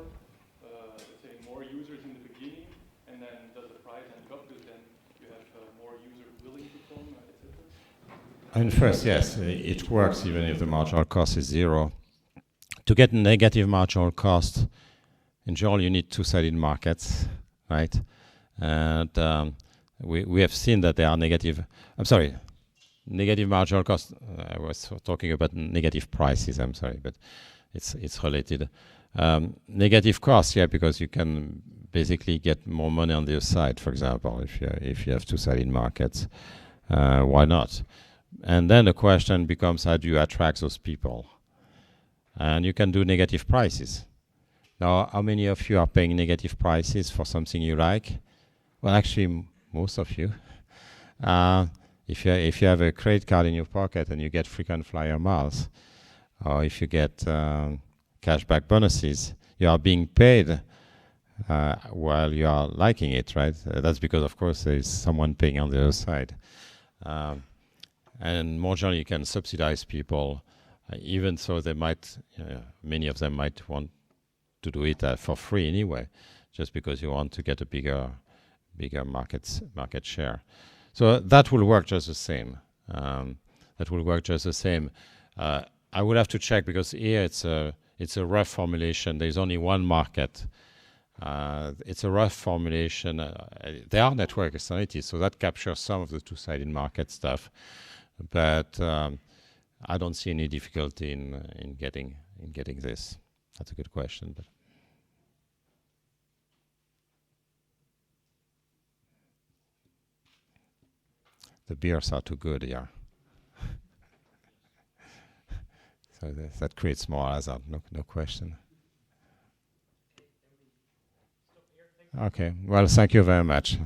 let's say, more users in the beginning, and then does the price end up because then you have more users willing to come, etc.? And first, yes, it works even if the marginal cost is zero. To get negative marginal cost, in general, you need two-sided markets, right? And we have seen that there are negative marginal cost. I was talking about negative prices, I'm sorry, but it's related. Negative cost, yeah, because you can basically get more money on the other side, for example, if you have two-sided markets. Why not? And then the question becomes, how do you attract those people? And you can do negative prices. Now, how many of you are paying negative prices for something you like? Well, actually, most of you. If you have a credit card in your pocket and you get frequent flyer miles, or if you get cashback bonuses, you are being paid while you are liking it, right? That's because, of course, there is someone paying on the other side. And more generally, you can subsidize people, even so they might, many of them might want to do it for free anyway, just because you want to get a bigger market share. So that will work just the same. I would have to check because here it's a rough formulation. There's only one market. It's a rough formulation. There are network externalities, so that captures some of the two-sided market stuff. But I don't see any difficulty in getting this. That's a good question. But the beers are too good here. So that creates more hazard, no question. Okay, well, thank you very much.